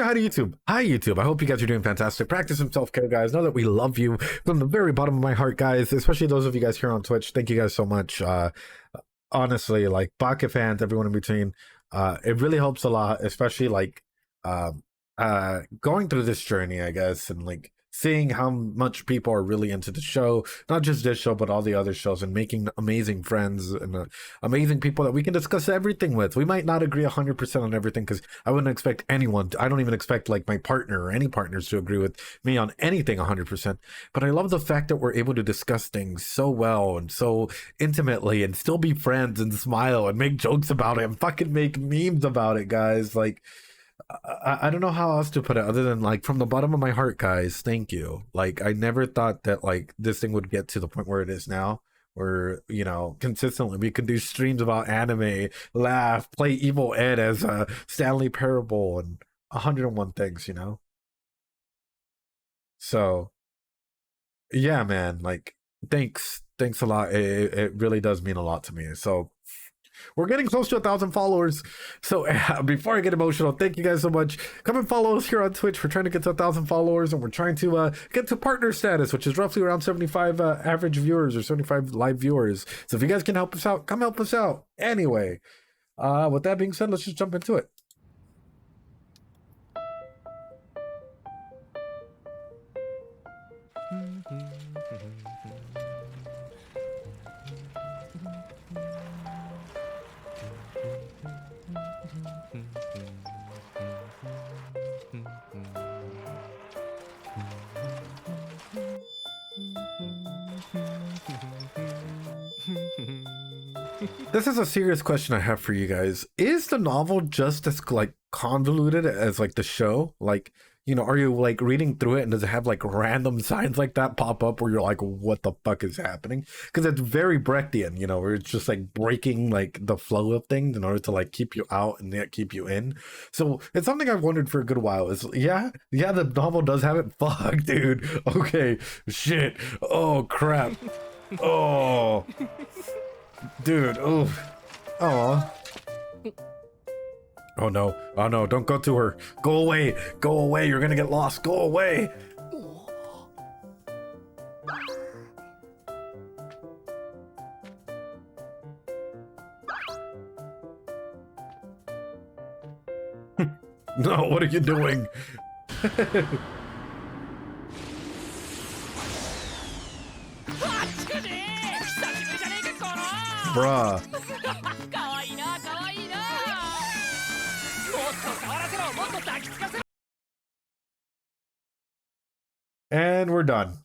say hi to YouTube. Hi, YouTube. I hope you guys are doing fantastic. Practice some self-care, guys. Know that we love you from the very bottom of my heart, guys, especially those of you guys here on Twitch. Thank you guys so much. Honestly, like, Baka fans, everyone in between, it really helps a lot, especially, like, going through this journey, I guess, and, like, seeing how much people are really into the show, not just this show, but all the other shows, and making amazing friends and amazing people that we can discuss everything with. We might not agree 100% on everything, because I wouldn't expect anyone I don't even expect, like, my partner or any partners to agree with me on anything 100%. But I love the fact that we're able to discuss things so well and so intimately and still be friends and smile and make jokes about it and fucking make memes about it, guys. Like, I don't know how else to put it other than, like, from the bottom of my heart, guys, thank you. Like, I never thought that, like, this thing would get to the point where it is now, where, you know, consistently we could do streams about anime, laugh, play Evil Ed as Stanley Parable, and 101 things, you know? So, yeah, man, like, thanks a lot. It really does mean a lot to me. So, we're getting close to 1,000 followers. So before I get emotional, thank you guys so much. Come and follow us here on Twitch. We're trying to get to 1,000 followers, and we're trying to get to partner status, which is roughly around 75 average viewers or 75 live viewers. So if you guys can help us out, come help us out. Anyway, with that being said, let's just jump into it. This is a serious question I have for you guys. Is the novel just as, like, convoluted as, like, the show? Like, you know, are you, like, reading through it and does it have, like, random signs like that pop up where you're like, what the fuck is happening? Because it's very Brechtian, you know, where it's just, like, breaking, like, the flow of things in order to, like, keep you out and yet keep you in. So it's something I've wondered for a good while. Is the novel does have it. Fuck, dude. Okay, shit. Oh, crap. Oh. Dude, oh. Oh. Oh no. Oh no, don't go to her. Go away. Go away. You're gonna get lost. Go away. No, what are you doing? Bruh. And we're done.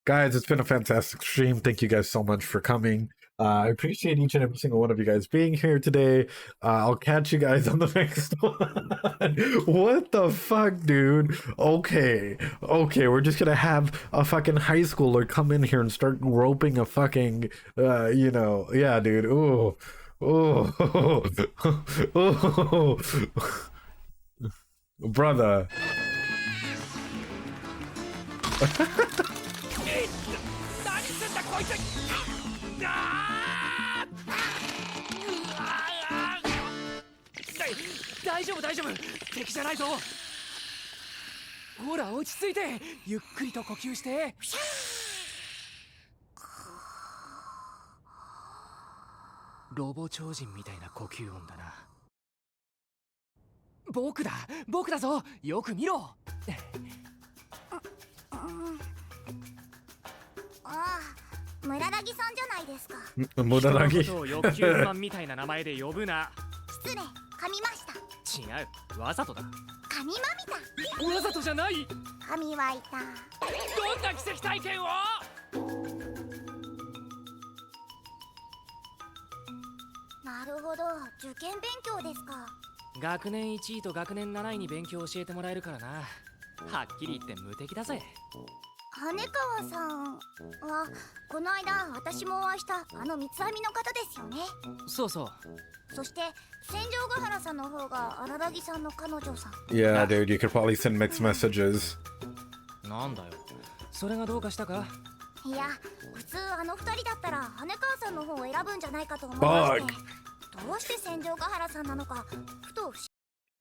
Guys, it's been a fantastic stream. Thank you guys so much for coming. I appreciate each and every single one of you guys being here today. I'll catch you guys on the next one. What the fuck, dude? Okay, we're just gonna have a fucking high schooler come in here and start roping a fucking, you know, yeah, dude. Ooh, ooh, ooh, brother. Yeah, dude, you could probably send mixed messages.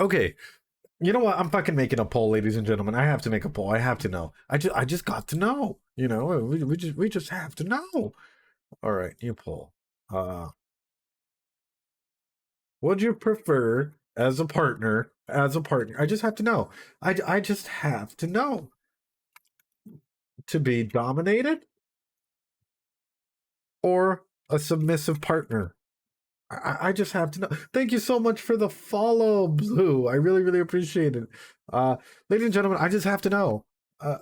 Okay, You know what? I'm fucking making a poll, ladies and gentlemen. I have to make a poll. I have to know. I just got to know. You know, we just have to know. All right, new poll. Would you prefer as a partner? As a partner, I just have to know. I just have to know to be dominated or a submissive partner. I just have to know. Thank you so much for the follow, Blue. I really, really appreciate it. Ladies and gentlemen, I just have to know. Uh,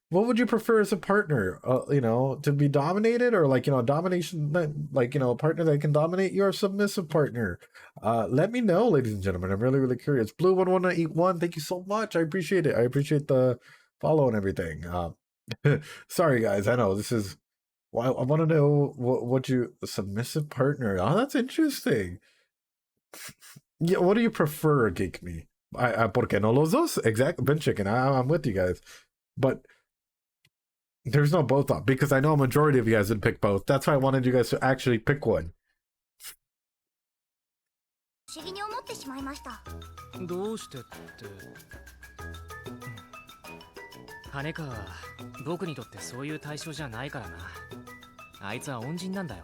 what would you prefer as a partner? You know, to be dominated or like, you know, domination, like, you know, a partner that can dominate your submissive partner. Let me know, ladies and gentlemen. I'm really, really curious. Blue 1181, thank you so much. I appreciate it. I appreciate the follow and everything. Sorry, guys. I know this is well, I want to know what you submissive partner. Oh, that's interesting. Yeah, what do you prefer, Geek Me? Porque no los dos? Exactly. Ben Chicken. I'm with you guys, but there's no both up because I know a majority of you guys would pick both. That's why I wanted you guys to actually pick one. 不思議に思ってしまいました。どうしてって羽川は僕にとってそういう対象じゃないからな。あいつは恩人なんだよ。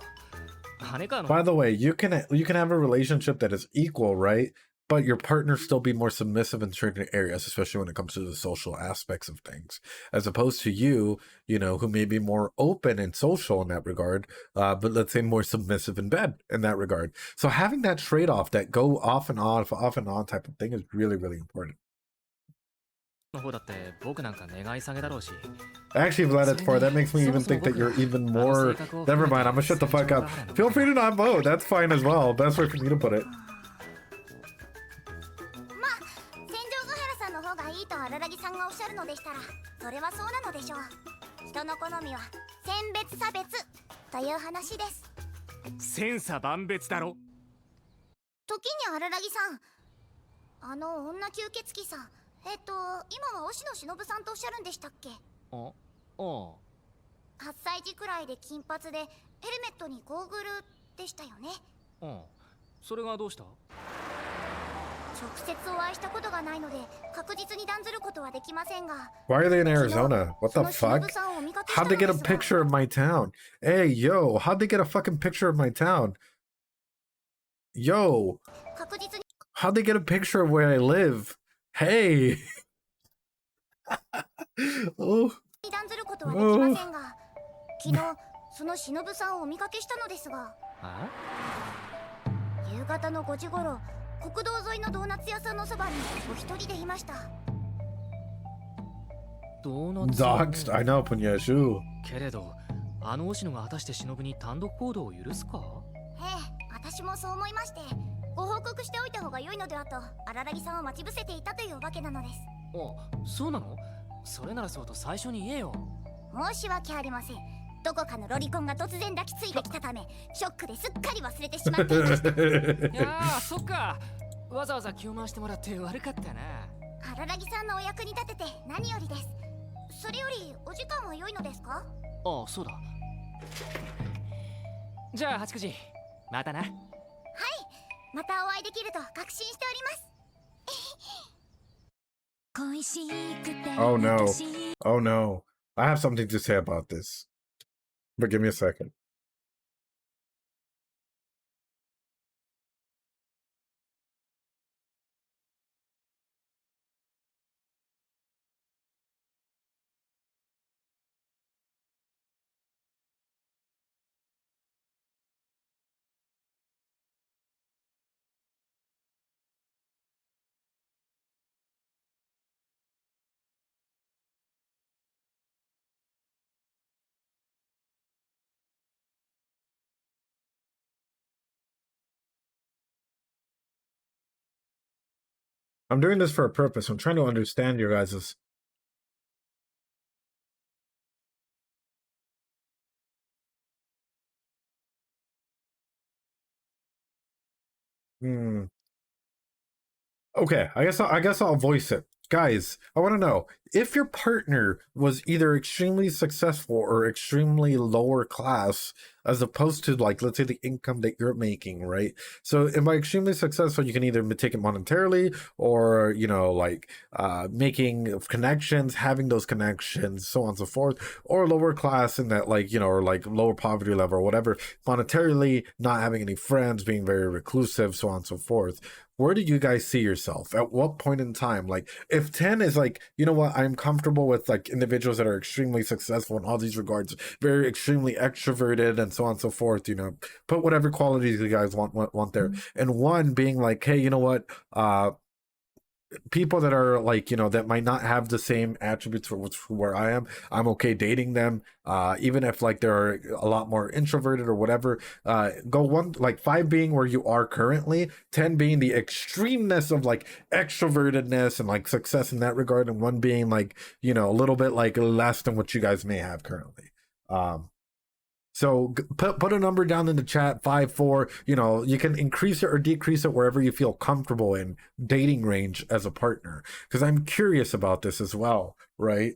羽川の By the way, you can have a relationship that is equal, right? But your partner still be more submissive in certain areas, especially when it comes to the social aspects of things, as opposed to you, you know, who may be more open and social in that regard, but let's say more submissive in bed in that regard. So having that trade-off, that go off and on type of thing is really, really important. の方だって僕なんか願い下げだろうし。 Actually, Vlad, it's for that makes me even think that you're even more. Never mind, I'm gonna shut the fuck up. Feel free to not vote. That's fine as well. Best way for me to put it. まあ、戦場ヶ原さんの方がいいと荒木さんがおっしゃるのでしたら、それはそうなのでしょう。人の好みは選別差別という話です。千差万別だろ。時に荒木さん、あの女吸血鬼さん、今は押野忍さんとおっしゃるんでしたっけ？あ、ああ。8歳児くらいで金髪でヘルメットにゴーグルでしたよね。うん。それがどうした？直接お会いしたことがないので確実に断ずることはできませんが。 Why are they in Arizona? What the fuck? How'd they get a picture of my town? Hey, yo, how'd they get a fucking picture of my town? Yo, how'd they get a picture of where I live? Hey. Oh. 断ずることはできませんが、昨日その忍さんをお見かけしたのですが、夕方の5時頃、国道沿いのドーナツ屋さんのそばにお一人でいました。ドーナツ Doxed, I know, Punyashu. けれど、あの押野が果たして忍に単独行動を許すか？ええ、私もそう思いまして、ご報告しておいた方が良いのではと荒木さんを待ち伏せていたというわけなのです。あ、そうなの？それならそうと最初に言えよ。申し訳ありません。どこかのロリコンが突然抱きついてきたため、ショックですっかり忘れてしまっていました。いやー、そっか。わざわざ気を回してもらって悪かったな。荒木さんのお役に立てて何よりです。それよりお時間は良いのですか？ああ、そうだ。じゃあ、八九時、またな。はい、またお会いできると確信しております。Oh no. Oh no. I have something to say about this. But give me a second. I'm doing this for a purpose. I'm trying to understand your guys's. Okay, I guess I'll voice it. Guys, I want to know if your partner was either extremely successful or extremely lower class, as opposed to, like, let's say the income that you're making, right? So, by extremely successful, you can either take it monetarily or, like making connections, having those connections, so on and so forth, or lower class in that, like, or like lower poverty level or whatever, monetarily, not having any friends, being very reclusive, so on and so forth. Where do you guys see yourself at what point in time? Like, if 10 is like, you know what, I'm comfortable with like individuals that are extremely successful in all these regards, very extremely extroverted and so on and so forth, put whatever qualities you guys want there. And one being like, hey, you know what, people that are like, that might not have the same attributes for where I am, I'm okay dating them, even if like they're a lot more introverted or whatever. Go one, like 5 being where you are currently, 10 being the extremeness of like extrovertedness and like success in that regard, and 1 being like, a little bit like less than what you guys may have currently. So put a number down in the chat, 5, 4, you can increase it or decrease it wherever you feel comfortable in dating range as a partner. Because I'm curious about this as well, right?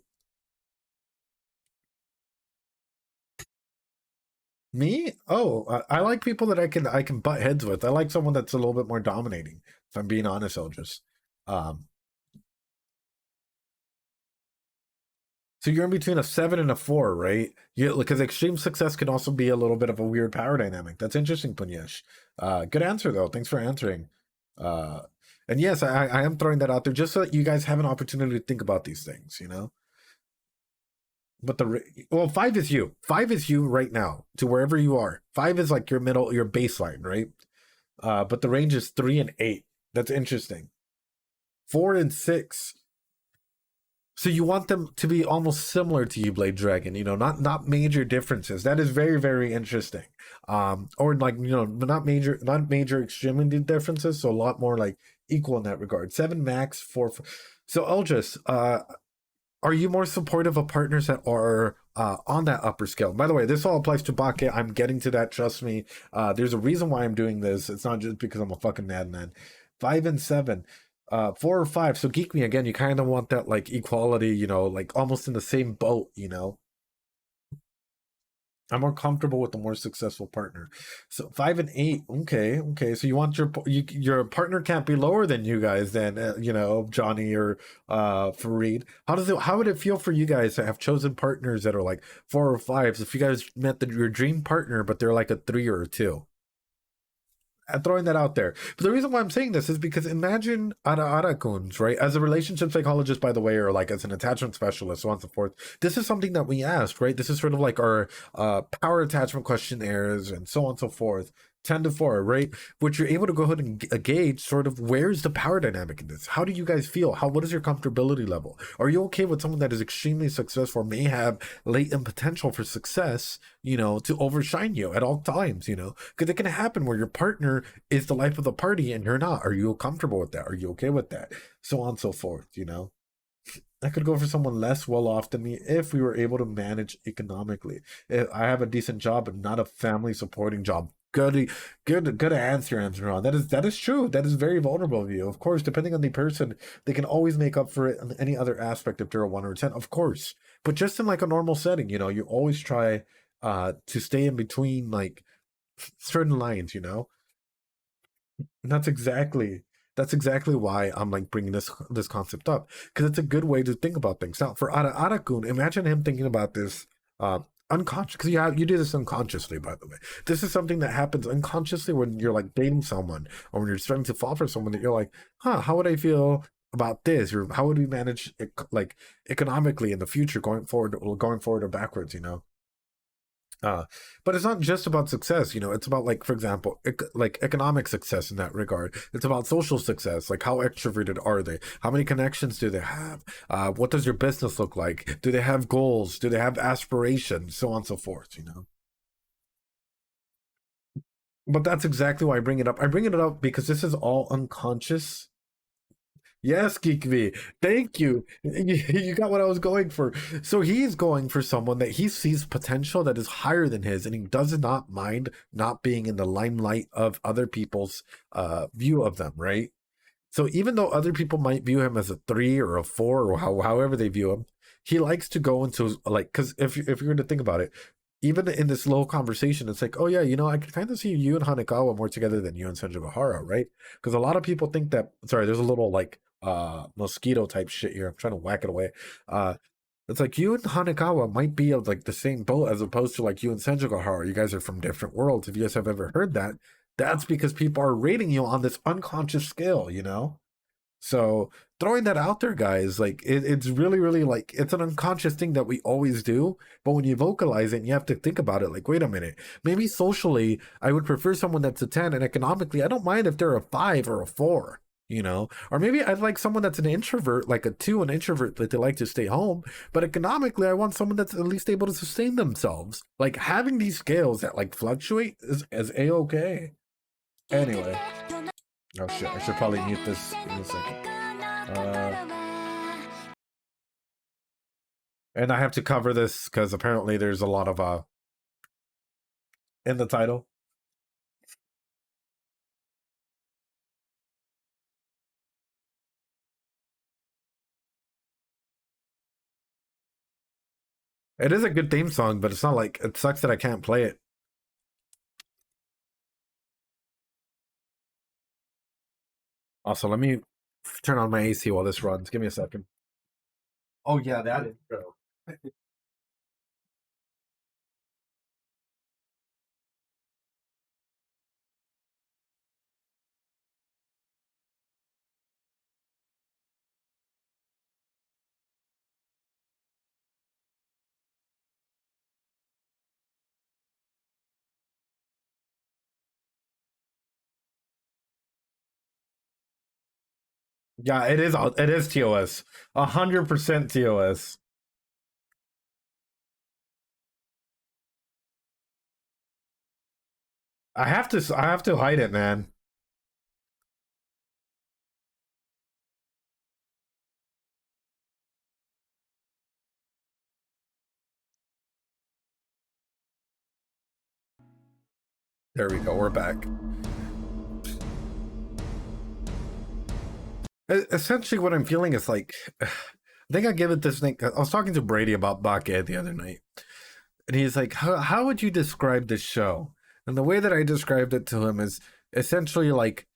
Me? Oh, I like people that I can butt heads with. I like someone that's a little bit more dominating. If I'm being honest, Eldris. So you're in between a 7 and a 4, right? Because extreme success can also be a little bit of a weird power dynamic. That's interesting, Punyesh. Good answer, though. Thanks for answering. And yes, I am throwing that out there just so that you guys have an opportunity to think about these things, But 5 is you. 5 is you right now, to wherever you are. 5 is like your baseline, right? But the range is 3 and 8. That's interesting. 4 and 6. So you want them to be almost similar to you, Blade Dragon, not major differences. That is very, very interesting. Or like, not major extremely differences. So a lot more like equal in that regard. 7 max, 4. So Eldris, are you more supportive of partners that are on that upper scale? By the way, this all applies to Bake. I'm getting to that. Trust me. There's a reason why I'm doing this. It's not just because I'm a fucking madman. 5 and 7. 4 or 5. So Geek Me again, you kind of want that like equality, like almost in the same boat, I'm more comfortable with the more successful partner. So 5 and 8. Okay. So you want your partner can't be lower than you guys then, Johnny or Fareed. How would it feel for you guys to have chosen partners that are like 4 or 5s if you guys met your dream partner but they're like a 3 or a 2? I'm throwing that out there. But the reason why I'm saying this is because imagine Ara-Ara-kuns, right? As a relationship psychologist, by the way, or like as an attachment specialist, so on and so forth. This is something that we asked, right? This is sort of like our power attachment questionnaires and so on and so forth. 10 to 4, right? Which you're able to go ahead and gauge sort of where's the power dynamic in this. How do you guys feel? What is your comfortability level? Are you okay with someone that is extremely successful, may have latent potential for success, to overshine you at all times, because it can happen where your partner is the life of the party and you're not. Are you comfortable with that? Are you okay with that? So on and so forth, I could go for someone less well off than me if we were able to manage economically. If I have a decent job but not a family supporting job. Good answer, Amsterdam. That is true. That is very vulnerable of you. Of course, depending on the person, they can always make up for it in any other aspect if they're a 1 or a 10, of course. But just in like a normal setting, you always try to stay in between like certain lines, And that's exactly why I'm like bringing this concept up, because it's a good way to think about things. Now, for Ara-Ara-kun, imagine him thinking about this unconscious, because you do this unconsciously, by the way. This is something that happens unconsciously when you're like dating someone or when you're starting to fall for someone, that you're like, how would I feel about this, or how would we manage it, like economically in the future, going forward or backwards, but it's not just about success, it's about like, for example, like economic success in that regard. It's about social success, like how extroverted are they, how many connections do they have, what does your business look like, do they have goals, do they have aspirations, so on and so forth, But that's exactly why I bring it up because this is all unconscious. Yes, Geekvi. Thank you. You got what I was going for. So he's going for someone that he sees potential that is higher than his, and he does not mind not being in the limelight of other people's view of them, right? So even though other people might view him as a 3 or a 4 or however they view him, he likes to go into like, because if you're going to think about it, even in this low conversation, it's like, oh yeah, you know, I could kind of see you and Hanekawa more together than you and Senjugahara, right? Because a lot of people think that, sorry, there's a little like mosquito type shit here. I'm trying to whack it away. It's like you and Hanekawa might be of like the same boat as opposed to like you and Senjugahara. You guys are from different worlds. If you guys have ever heard that, that's because people are rating you on this unconscious scale, you know? So throwing that out there, guys, like it's really, really like it's an unconscious thing that we always do. But when you vocalize it, and you have to think about it. Like, wait a minute, maybe socially, I would prefer someone that's a 10, and economically, I don't mind if they're a 5 or a 4. You know, or maybe I'd like someone that's an introvert, like a 2, an introvert that they like to stay home. But economically, I want someone that's at least able to sustain themselves. Like having these scales that like fluctuate is a-okay. Anyway. Oh shit, I should probably mute this in a second. And I have to cover this because apparently there's a lot of in the title. It is a good theme song, but it's not like, it sucks that I can't play it. Also, let me turn on my AC while this runs. Give me a second. Oh yeah, that intro. Yeah, it is TOS. 100% TOS. I have to hide it, man. There we go, we're back. Essentially what I'm feeling is like, I think I give it this thing. I was talking to Brady about Bake the other night, and he's like, how would you describe this show? And the way that I described it to him is essentially like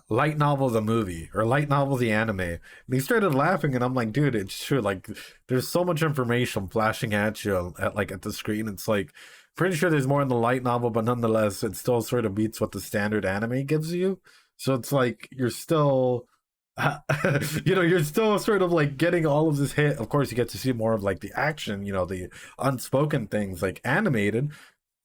light novel the movie or light novel the anime. And he started laughing, and I'm like, dude, it's true. Like there's so much information flashing at you at the screen. It's like pretty sure there's more in the light novel, but nonetheless it still sort of beats what the standard anime gives you. So it's like you're still you know, you're still sort of like getting all of this hit. Of course you get to see more of like the action, you know, the unspoken things like animated,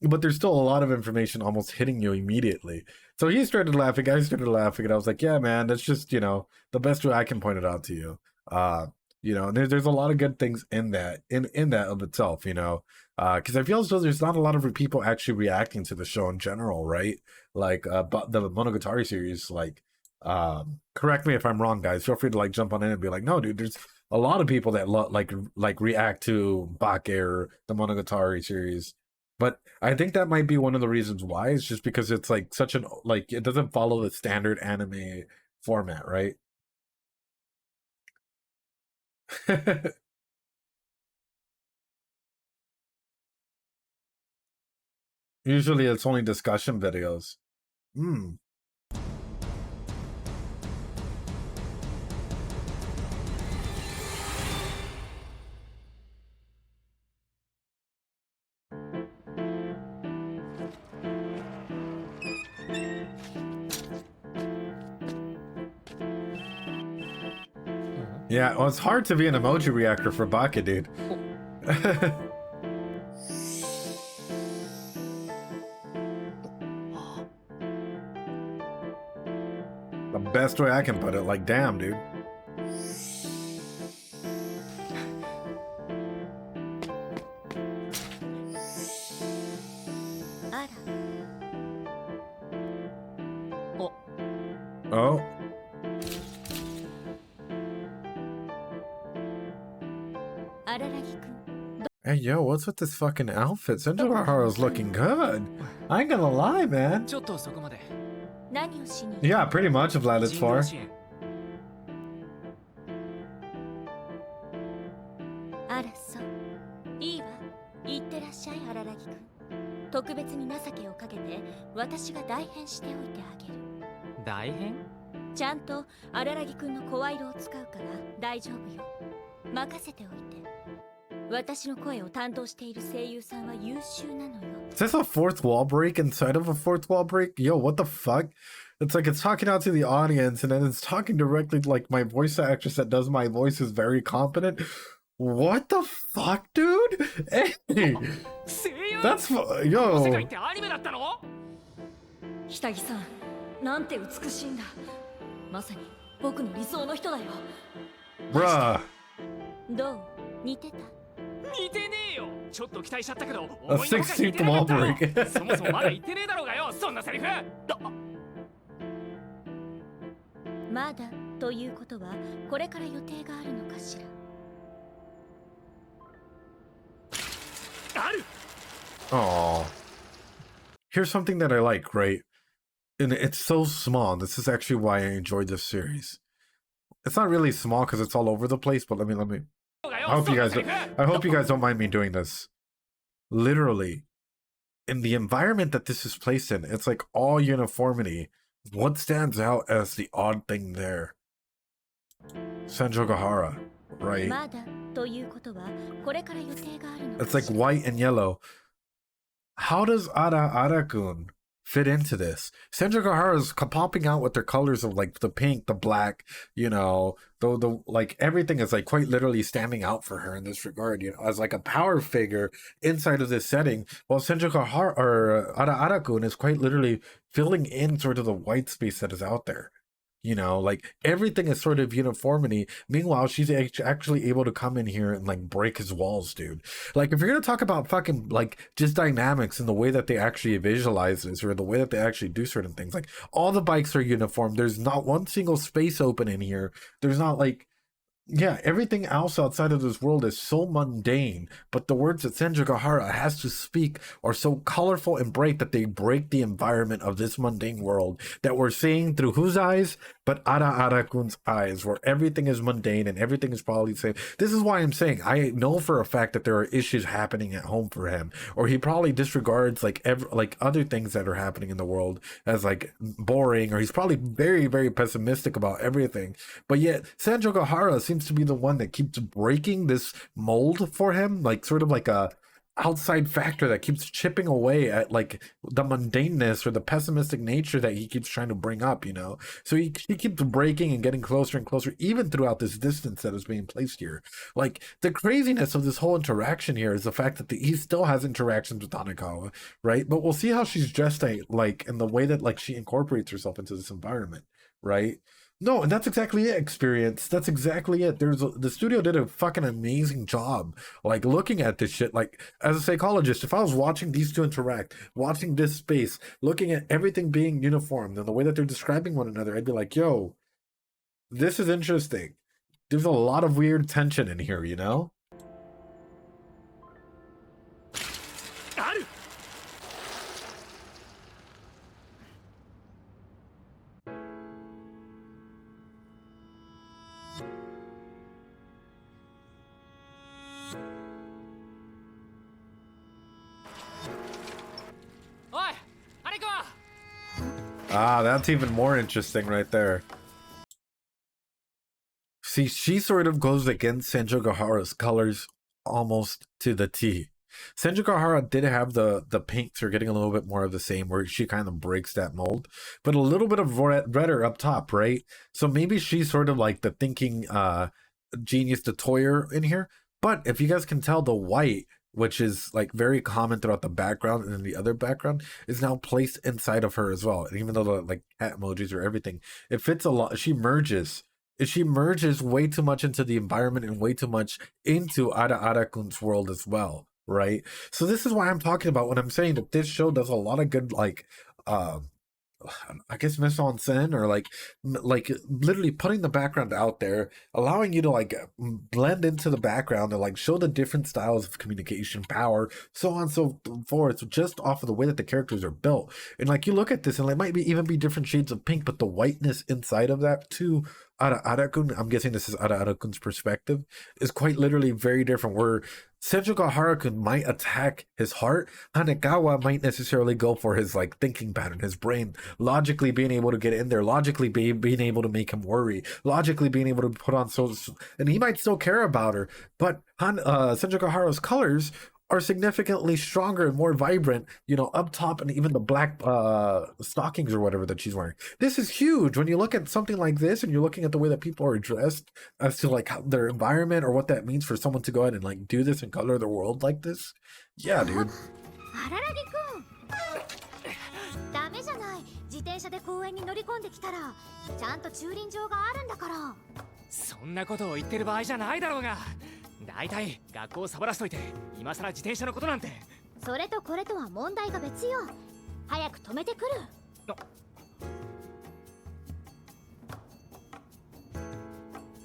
but there's still a lot of information almost hitting you immediately. So he started laughing, I started laughing, and I was like, yeah, man, that's just, you know, the best way I can point it out to you. You know, and there's a lot of good things in that of itself, you know. Because I feel as though there's not a lot of people actually reacting to the show in general, right? Like but the Monogatari series, like correct me if I'm wrong, guys. Feel free to like jump on in and be like, no, dude, there's a lot of people that like react to Bake or the Monogatari series. But I think that might be one of the reasons why. It's just because it's like such an like it doesn't follow the standard anime format, right? Usually it's only discussion videos. Hmm. Yeah, well, it's hard to be an emoji reactor for Bake, dude. The best way I can put it, like, damn, dude. Oh. Hey, yo, what's with this fucking outfit? Senjugahara's looking good. I ain't gonna lie, man. Yeah, pretty much, Vlad, it's for. あらそう。いいわ。言ってらっしゃい、荒木くん。特別に情けをかけて私が代返しておいてあげる。大変？ちゃんと荒木くんの声色を使うから大丈夫よ。任せておいて。私の声を担当している声優さんは優秀なのよ。Is this a fourth wall break inside of a fourth wall break? Yo, what the fuck? It's like it's talking out to the audience and then it's talking directly like my voice actress that does my voice is very competent. What the fuck, dude? Hey, that's yo. 世界ってアニメだったの？北木さん、なんて美しいんだ。まさに僕の理想の人だよ。Bruh. どう？似てた？似てねえよ。ちょっと期待しちゃったけど。A 16th wall break. そもそもまだ言ってねえだろうがよ。そんなセリフ。まだということはこれから予定があるのかしら。ある。Oh. Here's something that I like, right? And it's so small. This is actually why I enjoyed this series. It's not really small because it's all over the place, but let me. I hope you guys don't mind me doing this. Literally, in the environment that this is placed in, it's like all uniformity. What stands out as the odd thing there? Senjogahara, right? It's like white and yellow. How does Ara-kun fit into this? Senjogahara is popping out with their colors of like the pink, the black, you know, the like everything is like quite literally standing out for her in this regard, you know, as like a power figure inside of this setting. While Senjogahara or Ara-kun is quite literally filling in sort of the white space that is out there. You know, like everything is sort of uniformity. Meanwhile, she's actually able to come in here and like break his walls, dude. Like, if you're gonna talk about fucking like just dynamics and the way that they actually visualize this or the way that they actually do certain things, like all the bikes are uniform. There's not one single space open in here. There's not like, yeah, everything else outside of this world is so mundane, but the words that Senjogahara has to speak are so colorful and bright that they break the environment of this mundane world that we're seeing through whose eyes? But Ara-kun's eyes, where everything is mundane and everything is probably the same. This is why I'm saying I know for a fact that there are issues happening at home for him, or he probably disregards like other things that are happening in the world as like boring, or he's probably very, very pessimistic about everything. But yet Senjogahara seems to be the one that keeps breaking this mold for him, like sort of like a outside factor that keeps chipping away at like the mundaneness or the pessimistic nature that he keeps trying to bring up, you know. So he keeps breaking and getting closer and closer even throughout this distance that is being placed here. Like the craziness of this whole interaction here is the fact that he still has interactions with Hanekawa, right? But we'll see how she's dressed like in the way that like she incorporates herself into this environment, right? No, and that's exactly it, Experience. That's exactly it. The studio did a fucking amazing job, like, looking at this shit. Like, as a psychologist, if I was watching these two interact, watching this space, looking at everything being uniform and the way that they're describing one another, I'd be like, yo, this is interesting. There's a lot of weird tension in here, you know? Ah, that's even more interesting right there. See, she sort of goes against Senjogahara's colors almost to the T. Senjogahara did have the pinks are getting a little bit more of the same, where she kind of breaks that mold, but a little bit of redder up top, right? So maybe she's sort of like the thinking genius, the toyer in here. But if you guys can tell, the white, which is like very common throughout the background and then the other background, is now placed inside of her as well. And even though the like cat emojis or everything, it fits a lot. She merges way too much into the environment and way too much into Ara-kun's world as well, right? So this is why I'm talking about when I'm saying that this show does a lot of good, like I guess mise en scène, or like literally putting the background out there, allowing you to like blend into the background and like show the different styles of communication, power, so on and so forth, just off of the way that the characters are built. And like you look at this and it might be even be different shades of pink, but the whiteness inside of that too Arakun, I'm guessing this is Arakun's perspective, is quite literally very different. Where Senjuka Harakun might attack his heart, Hanekawa might necessarily go for his like thinking pattern, his brain, logically being able to get in there, logically being able to make him worry, logically being able to put on and he might still care about her, but Senjuka Haru's colors are significantly stronger and more vibrant, you know, up top, and even the black stockings or whatever that she's wearing. This is huge when you look at something like this and you're looking at the way that people are dressed as to like how, their environment or what that means for someone to go ahead and like do this and color the world like this. Yeah, dude. 荒木くんダメじゃない。自転車で公園に乗り込んできたらちゃんと駐輪場があるんだから。そんなことを言ってる場合じゃないだろうが。だいたい学校をサボらしといて今さら自転車のことなんて。それとこれとは問題が別よ。早く止めてくる。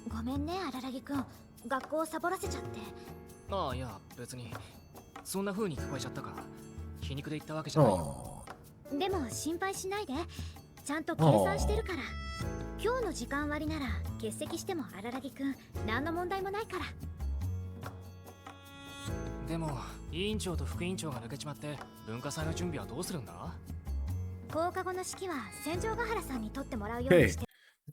ごめんね荒木くん、学校をサボらせちゃって。ああいや別にそんな風に聞こえちゃったか。皮肉で言ったわけじゃないよ。でも心配しないで、ちゃんと計算してるから。今日の時間割なら欠席しても荒木くん何の問題もないから。でも委員長と副委員長が抜けちまって文化祭の準備はどうするんだ？放課後の式は戦場ヶ原さんに取ってもらうようにして。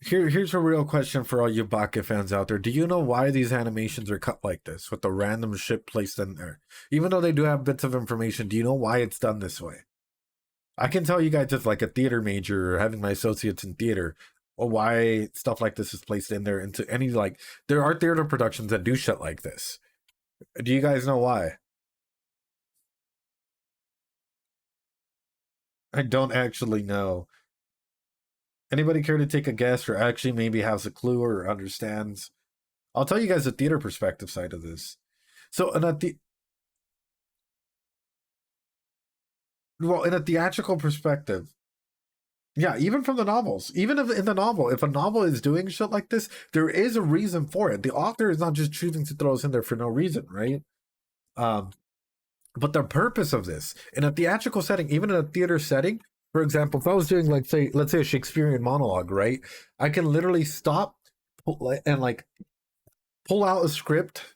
Here's a real question for all you Baka fans out there. Do you know why these animations are cut like this, with the random shit placed in there? Even though they do have bits of information, do you know why it's done this way? I can tell you guys as like a theater major or having my associates in theater, or why stuff like this is placed in there into any like, there are theater productions that do shit like this. Do you guys know why? I don't actually know. Anybody care to take a guess or actually maybe has a clue or understands? I'll tell you guys the theater perspective side of this. So in a theatrical perspective, yeah, even from the novels, even if in the novel, if a novel is doing shit like this, there is a reason for it. The author is not just choosing to throw us in there for no reason, right? But the purpose of this in a theatrical setting, even in a theater setting, for example, if I was doing like let's say a Shakespearean monologue, right? I can literally stop and like pull out a script,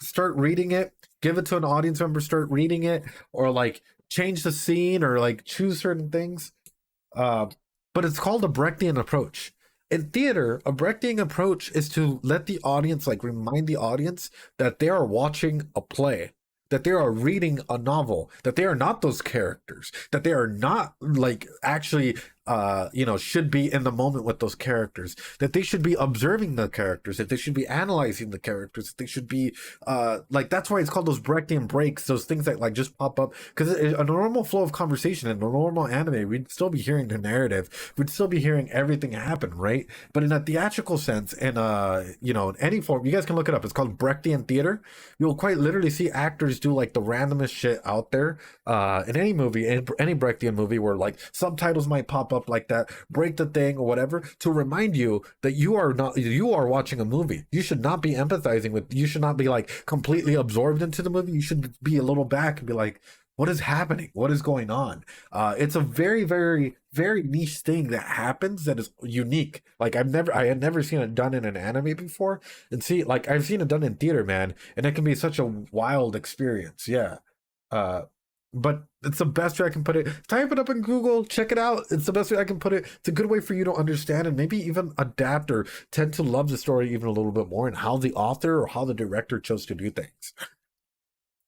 start reading it, give it to an audience member, start reading it, or like change the scene or like choose certain things. But it's called a Brechtian approach. In theater, a Brechtian approach is to let the audience, like remind the audience that they are watching a play, that they are reading a novel, that they are not those characters, that they are not like actually should be in the moment with those characters, that they should be observing the characters, that they should be analyzing the characters, that they should be like, that's why it's called those Brechtian breaks, those things that like just pop up, because a normal flow of conversation in a normal anime, we'd still be hearing the narrative, we'd still be hearing everything happen, right? But in a theatrical sense, in in any form, you guys can look it up, it's called Brechtian theater. You'll quite literally see actors do like the randomest shit out there in any movie, in any Brechtian movie, where like subtitles might pop up like that, break the thing or whatever, to remind you that you are watching a movie. You should not be empathizing with, you should not be like completely absorbed into the movie. You should be a little back and be like, what is happening? What is going on? It's a very, very, very niche thing that happens that is unique. Like I had never seen it done in an anime before, and see, like I've seen it done in theater, man, and it can be such a wild experience. Yeah. But it's the best way I can put it. Type it up in Google, check it out. It's the best way I can put it. It's a good way for you to understand and maybe even adapt or tend to love the story even a little bit more, and how the author or how the director chose to do things.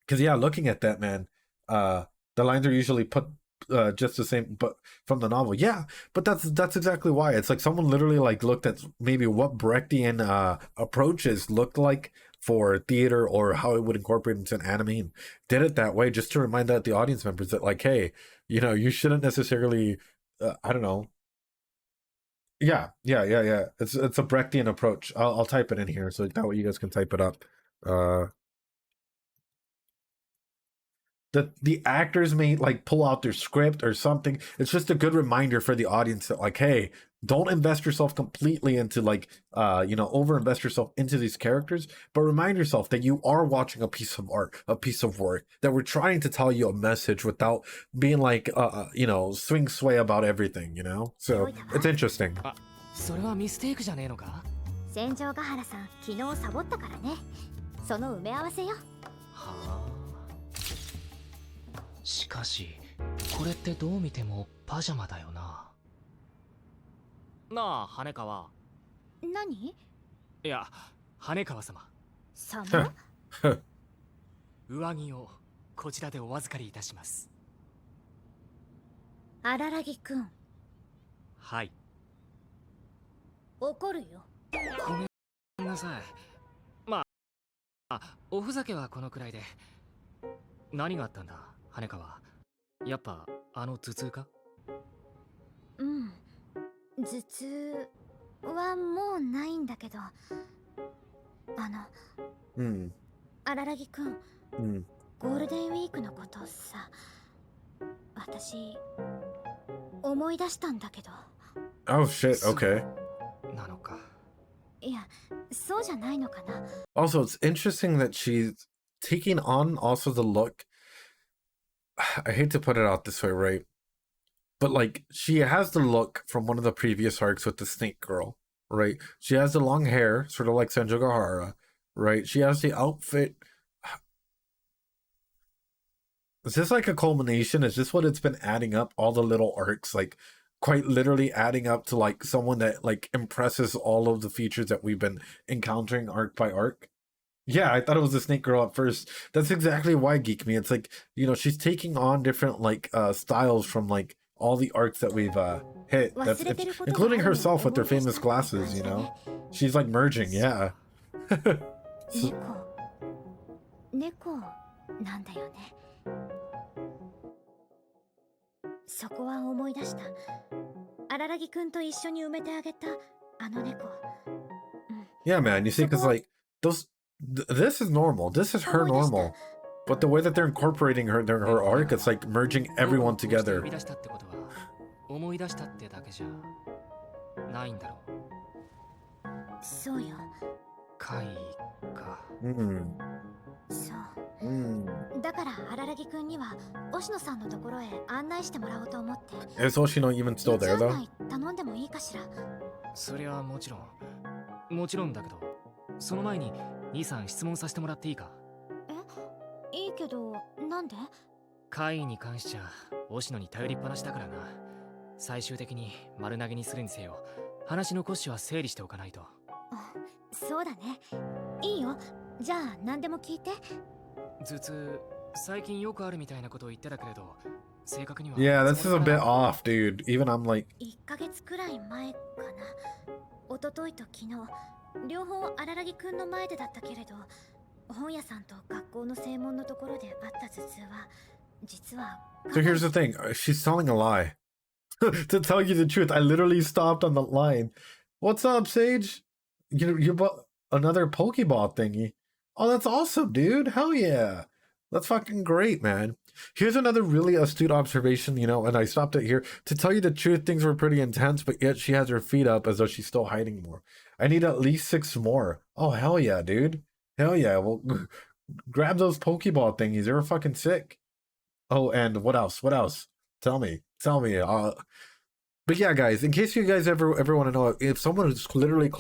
Because yeah, looking at that, man, the lines are usually put just the same, but from the novel. Yeah, but that's exactly why. It's like someone literally like looked at maybe what Brechtian approaches looked like for theater, or how it would incorporate into an anime, and did it that way just to remind the audience members that like, hey, you shouldn't necessarily I don't know. Yeah. It's a Brechtian approach. I'll type it in here so that way you guys can type it up. The actors may like pull out their script or something. It's just a good reminder for the audience that like, hey, don't invest yourself completely into like over invest yourself into these characters, but remind yourself that you are watching a piece of art, a piece of work, that we're trying to tell you a message without being like swing sway about everything, so it's interesting. それはミステイクじゃねえのか？戦場ヶ原さん昨日サボったからね。その埋め合わせよ。はあ。しかしこれってどう見てもパジャマだよな。なあ羽川。何？いや羽川様。様？上着をこちらでお預かりいたします。荒木くん。はい。怒るよ。ごめんなさい。まあおふざけはこのくらいで。何があったんだ羽川。やっぱあの頭痛か？うん、頭痛はもうないんだけど、荒木くん、ゴールデンウィークのことさ、私思い出したんだけど。Oh shit, okay. なのか。いや、そうじゃないのかな。Also, it's interesting that she's taking on also the look. I hate to put it out this way, right? But like, she has the look from one of the previous arcs with the snake girl, right? She has the long hair, sort of like Senju Gahara, right? She has the outfit. Is this like a culmination? Is this what it's been adding up? All the little arcs, like quite literally adding up to like someone that like impresses all of the features that we've been encountering arc by arc? Yeah, I thought it was a snake girl at first. That's exactly why Geek Me. It's like, you know, she's taking on different like styles from like all the arcs that we've hit. That's including herself with her famous glasses, you know? She's like merging, yeah. 猫なんだよね。そこは思い出した。荒木くんと一緒に埋めてあげたあの猫。Yeah, man. You see, because like this is normal. This is her normal. But the way that they're incorporating her arc, it's like merging everyone together. 思い出したってだけじゃないんだろう。そうよ。怪か。そう。だから荒木くんには押野さんのところへ案内してもらおうと思って。Is Oshino even still there though? 頼んでもいいかしら。そりゃもちろんだけど、その前に兄さん質問させてもらっていいか？いいけど、なんで？怪異に関しちゃ押野に頼りっぱなしだからな。最終的に丸投げにするにせよ、話の骨子は整理しておかないと。そうだね。いいよ。じゃあ何でも聞いて。頭痛、最近よくあるみたいなことを言ってたけれど、正確には。Yeah, this is a bit off, dude. Even I'm like. 1ヶ月くらい前かな。一昨日と昨日、両方荒木くんの前でだったけれど、本屋さんと学校の正門のところであった頭痛は、実は。So here's the thing. She's telling a lie. To tell you the truth, I literally stopped on the line. What's up, Sage? You bought another Pokeball thingy. Oh, that's awesome, dude. Hell yeah. That's fucking great, man. Here's another really astute observation, you know, and I stopped it here. To tell you the truth, things were pretty intense, but yet she has her feet up as though she's still hiding more. I need at least 6 more. Oh, hell yeah, dude. Hell yeah. Well, grab those Pokeball thingies. They were fucking sick. Oh, and what else? What else? Tell me. But yeah, guys, in case you guys ever want to know, if someone is literally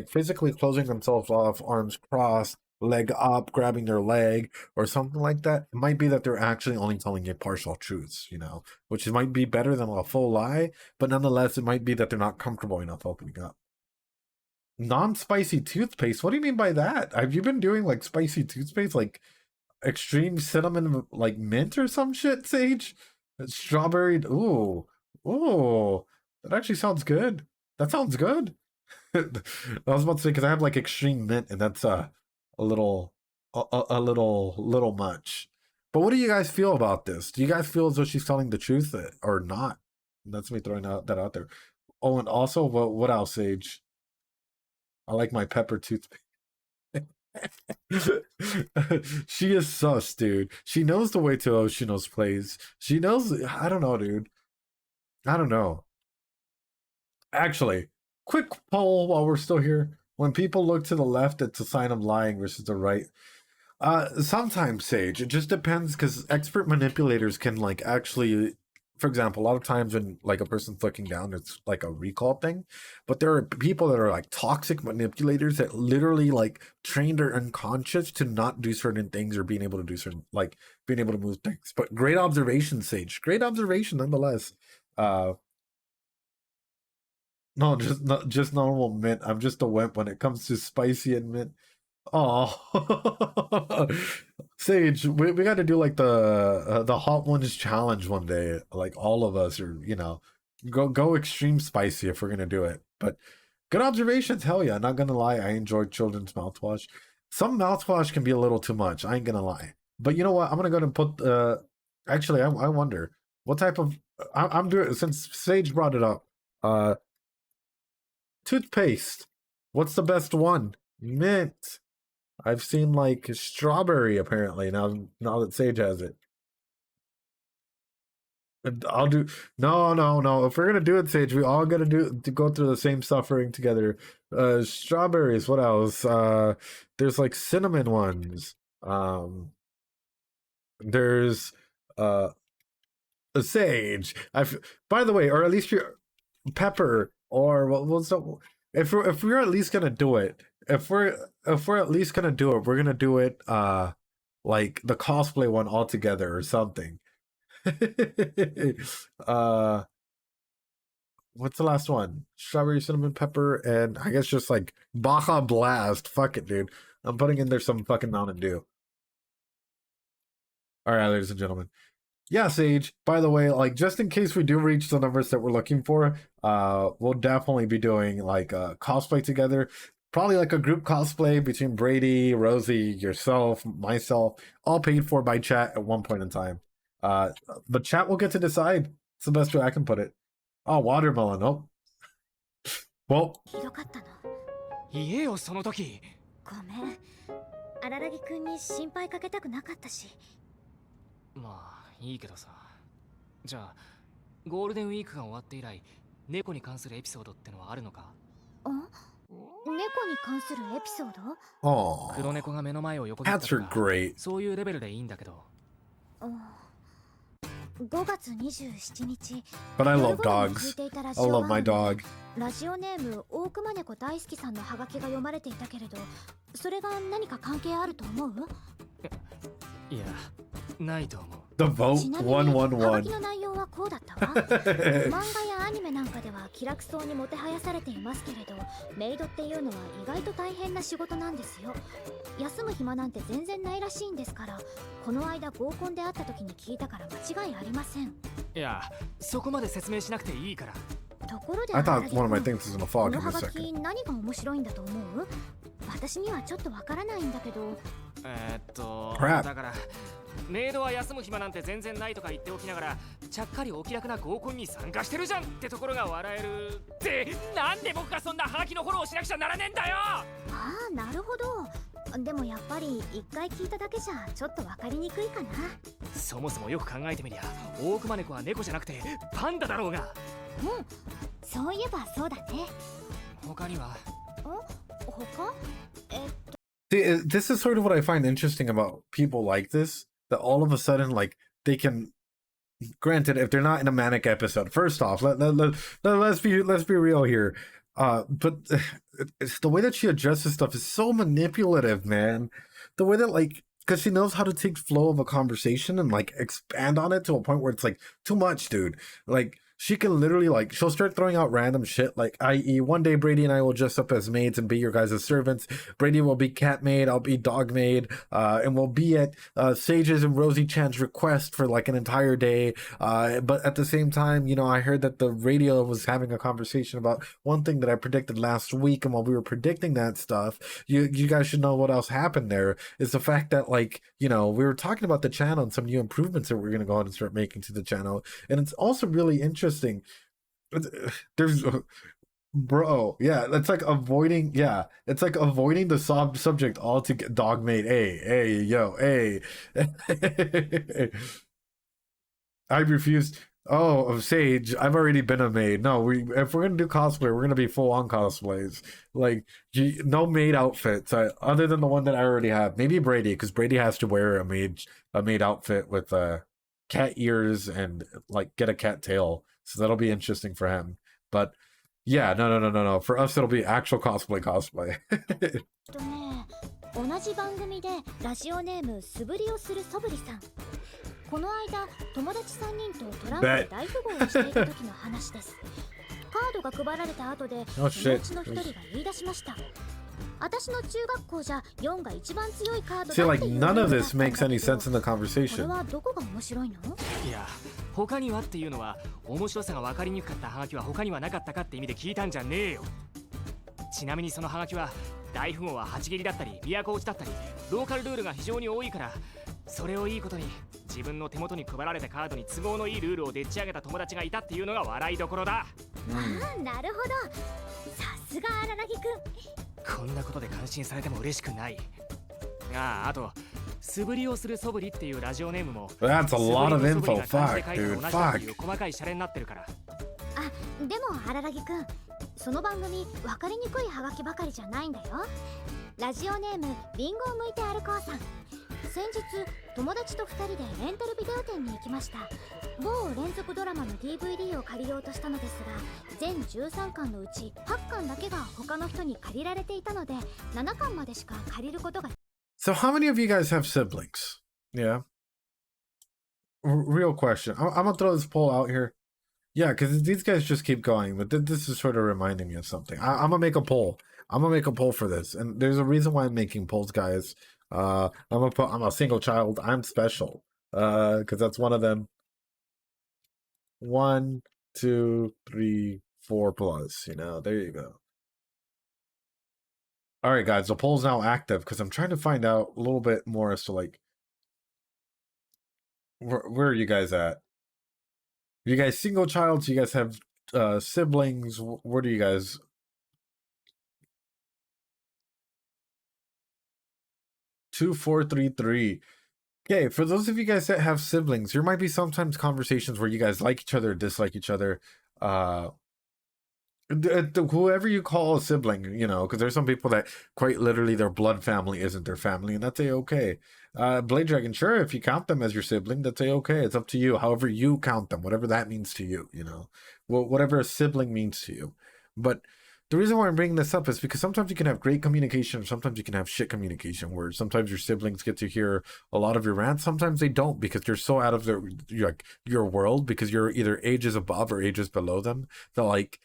physically closing themselves off, arms crossed, leg up, grabbing their leg, or something like that, it might be that they're actually only telling you partial truths, you know, which might be better than a full lie, but nonetheless, it might be that they're not comfortable enough opening up. Non-spicy toothpaste? What do you mean by that? Have you been doing like spicy toothpaste, like extreme cinnamon, like mint or some shit, Sage? Strawberry? Ooh. That actually sounds good. That sounds good. I was about to say, because I have like extreme mint, and that's a little much. But what do you guys feel about this? Do you guys feel as though she's telling the truth or not? That's me throwing that out there. Oh, and also, what else, Sage? I like my pepper toothpaste. She is sus, dude. She knows the way to Oshino's place. She knows. I don't know, dude. I don't know. Actually, quick poll while we're still here. When people look to the left, it's a sign of lying versus the right. Sometimes, Sage, it just depends, because expert manipulators can like actually for example, a lot of times when like a person's looking down, it's like a recall thing. But there are people that are like toxic manipulators that literally like train their unconscious to not do certain things or being able to do certain, like being able to move things. But great observation, Sage. Great observation nonetheless. No, just normal mint. I'm just a wimp when it comes to spicy and mint. Oh, Sage, we got to do like the hot ones challenge one day. Like all of us, or go extreme spicy if we're gonna do it. But good observations, hell yeah. Not gonna lie, I enjoy children's mouthwash. Some mouthwash can be a little too much. I ain't gonna lie. But you know what? I'm gonna go ahead and put. Actually, I wonder what type of. I'm doing, since Sage brought it up. Toothpaste. What's the best one? Mint. I've seen like strawberry apparently now that Sage has it. And I'll do no. If we're gonna do it, Sage, we all gotta go through the same suffering together. Strawberries. What else? There's like cinnamon ones. There's a sage. By the way, or at least your pepper, or what was the, if we're at least gonna do it. If we're at least gonna do it, we're gonna do it like the cosplay one all together or something. What's the last one? Strawberry, cinnamon, pepper, and I guess just like Baja Blast. Fuck it, dude. I'm putting in there some fucking Mountain Dew. All right, ladies and gentlemen. Yeah, Sage, by the way, like just in case we do reach the numbers that we're looking for, we'll definitely be doing like a cosplay together. Probably like a group cosplay between Brady, Rosie, yourself, myself, all paid for by chat at one point in time. But chat will get to decide. It's the best way I can put it. Oh, watermelon. Oh. Well. ひどかったの。言えよその時。ごめん。荒木くんに心配かけたくなかったし。まあいいけどさ。じゃあゴールデンウィークが終わって以来、猫に関するエピソードってのはあるのか？猫に関するエピソード？ Oh. 黒猫が目の前を横切ったとか。Cats are great. そういうレベルでいいんだけど。5月27日。But I love dogs. I love my dog. ラジオネーム大熊猫大好きさんのハガキが読まれていたけれど、それが何か関係あると思う？いや、ないと思う。The vote 111. ハガキの内容はこうだったわ。漫画やアニメなんかでは気楽そうにもてはやされていますけれど、メイドっていうのは意外と大変な仕事なんですよ。休む暇なんて全然ないらしいんですから、この間合コンで会った時に聞いたから間違いありません。いや、そこまで説明しなくていいから。ところで、I thought one of my things was in a fog in a second. このハガキ何が面白いんだと思う？私にはちょっとわからないんだけど。だからメイドは休む暇なんて全然ないとか言っておきながら、ちゃっかりお気楽な合コンに参加してるじゃんってところが笑える。ってなんで僕がそんなハガキのフォローをしなくちゃならねえんだよ。ああ、なるほど。でもやっぱり一回聞いただけじゃちょっとわかりにくいかな。そもそもよく考えてみりゃ、大熊猫は猫じゃなくてパンダだろうが。そういえばそうだね。他には？他？This is sort of what I find interesting about people like this, that all of a sudden, like, they can, granted, if they're not in a manic episode, first off, let's be real here. But it's the way that she addresses stuff is so manipulative, man. The way that, like, because she knows how to take flow of a conversation and like expand on it to a point where it's like too much, dude. Like, she can literally, like, she'll start throwing out random shit, like, i.e., one day Brady and I will dress up as maids and be your guys' servants. Brady will be cat maid, I'll be dog maid, and we'll be at Sage's and Rosie Chan's request for, like, an entire day. But at the same time, you know, I heard that the radio was having a conversation about one thing that I predicted last week, and while we were predicting that stuff, you guys should know what else happened there, is the fact that, like, you know, we were talking about the channel and some new improvements that we're going to go ahead and start making to the channel, and it's also really interesting. There's bro, yeah, it's like avoiding the subject altogether. Dog mate, hey, yo, hey. I refuse. Oh, Sage, I've already been a maid. No, if we're gonna do cosplay, we're gonna be full on cosplays. Like, no maid outfits other than the one that I already have. Maybe Brady, because Brady has to wear a maid outfit with cat ears and like get a cat tail. So that'll be interesting for him. But yeah, no. For us, it'll be actual cosplay. とね、同じ番組でラジオネーム素振りをするそぶりさん。この間、友達3人とトランプで大富豪をしていた時の話です。カードが配られた後で、そのうちの一人が言い出しました。私の中学校じゃ4が一番強いカードだっていう。 See, like none of this makes any sense in the これ conversation. はどこが面白いの？いや他にはっていうのは面白さが分かりにくかったハガキは他にはなかったかって意味で聞いたんじゃねえよ。ちなみにそのハガキは大富豪は8切りだったり都落ちだったりローカルルールが非常に多いから、それをいいことに自分の手元に配られたカードに都合のいいルールをでっち上げた友達がいたっていうのが笑いどころだ。ああ、なるほど。さすが荒木くん。こんなことで感心されても嬉しくない。あと素振りをする素振りっていうラジオネームも That's a lot of info. 素振りの素振りが漢字 Fuck, で書いて dude. 同じだってい Fuck. う細かいシャレになってるから。あ、でも荒木くん、その番組分かりにくいハガキばかりじゃないんだよ。ラジオネームリンゴを剥いて歩こうさん。先日友達と2人でレンタルビデオ店に行きました。某連続ドラマの DVD を借りようとしたのですが、全13巻のうち8巻だけが他の人に借りられていたので、7巻までしか借りることが。 So how many of you guys have siblings? Yeah. Real question. I'm gonna throw this poll out here. Yeah, because these guys just keep going, but this is sort of reminding me of something. I'm gonna make a poll. I'm gonna make a poll for this, and there's a reason why I'm making polls, guys. I'm a single child. I'm special. Because that's one of them. 1, 2, 3, 4 plus. You know, there you go. All right, guys. The poll's now active because I'm trying to find out a little bit more as to like where are you guys at? You guys single child? So you guys have siblings? Where do you guys? Two, 4, 3, 3. Okay, for those of you guys that have siblings, there might be sometimes conversations where you guys like each other, dislike each other. Whoever you call a sibling, you know, because there's some people that quite literally their blood family isn't their family, and that's a-okay. Blade Dragon, sure, if you count them as your sibling, that's a-okay. It's up to you, however you count them, whatever that means to you, you know, well, whatever a sibling means to you. But the reason why I'm bringing this up is because sometimes you can have great communication, sometimes you can have shit communication, where sometimes your siblings get to hear a lot of your rants, sometimes they don't, because they're so out of your world, because you're either ages above or ages below them, that like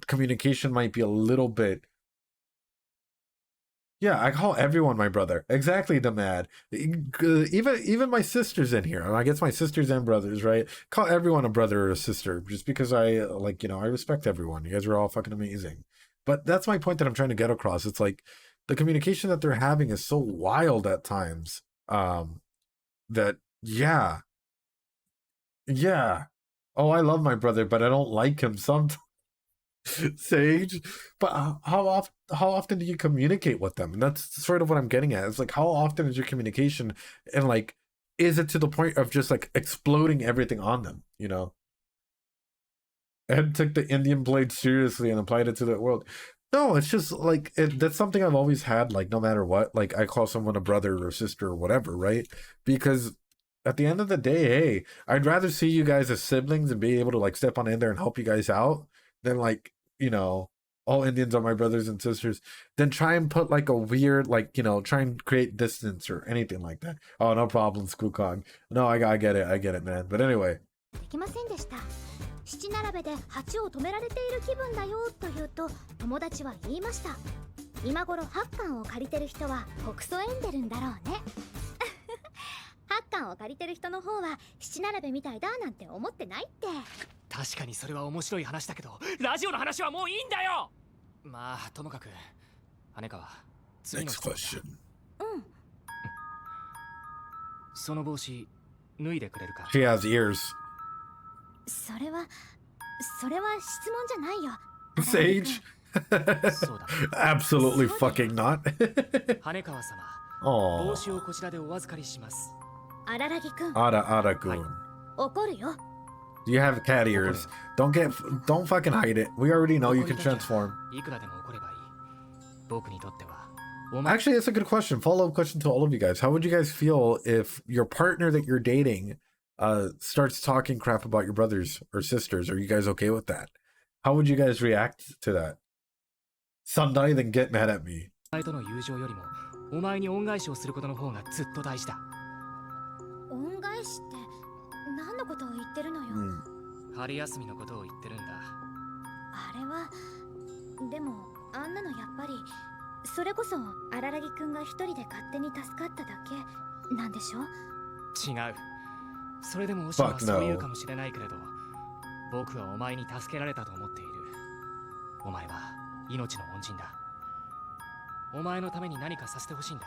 communication might be a little bit. Yeah, I call everyone my brother. Exactly, the mad. Even my sisters in here. I guess my sisters and brothers, right? Call everyone a brother or a sister, just because I like, you know, I respect everyone. You guys are all fucking amazing. But that's my point that I'm trying to get across. It's like the communication that they're having is so wild at times. That yeah. Oh, I love my brother, but I don't like him sometimes. Sage, but how often do you communicate with them? And that's sort of what I'm getting at. It's like, how often is your communication, and like, is it to the point of just like exploding everything on them, you know? Ed took the Indian blade seriously and applied it to the world. No, it's just like that's something I've always had, like no matter what, like I call someone a brother or sister or whatever, right? Because at the end of the day, hey, I'd rather see you guys as siblings and be able to like step on in there and help you guys out than like, you know, all Indians are my brothers and sisters, then try and put like a weird, like, you know, try and create distance or anything like that. Oh, no problem, Skookong. No, I get it, man. But anyway. できませんでした。七並べで8を止められている気分だよと言うと、友達は言いました。今頃8巻を借りてる人は北総エンデルんだろうね。8巻を借りてる人の方は七並べみたいだなんて思ってないって。確かにそれは面白い話だけど、ラジオの話はもういいんだよ。まあともかく姉川、次の質問だ。うん。その帽子脱いでくれるか。 She has ears. それは質問じゃないよ。Sage? そうだ。Absolutely fucking not. 姉川様、 Oh. 帽子をこちらでお預かりします。荒木くん。Ada-kun. 怒るよ。You have cat ears. Don't fucking hide it. We already know you can transform. いくらでも怒ればいい。僕にとっては。Actually, that's a good question. Follow-up question to all of you guys. How would you guys feel if your partner that you're dating starts talking crap about your brothers or sisters, are you guys okay with that? How would you guys react to that? Sunday, then get mad at me. との友情よりもお前に恩返しをすることの方がずっと大事だ。恩返しって何のことを言ってるのよ。春休みのことを言ってるんだ。あれはでもあんなのやっぱりそれこそ荒木くんが一人で勝手に助かっただけなんでしょ。違う。それでもオシャはそう言うかもしれないけれど、僕はお前に助けられたと思っている。お前は命の恩人だ。お前のために何かさせてほしいんだ。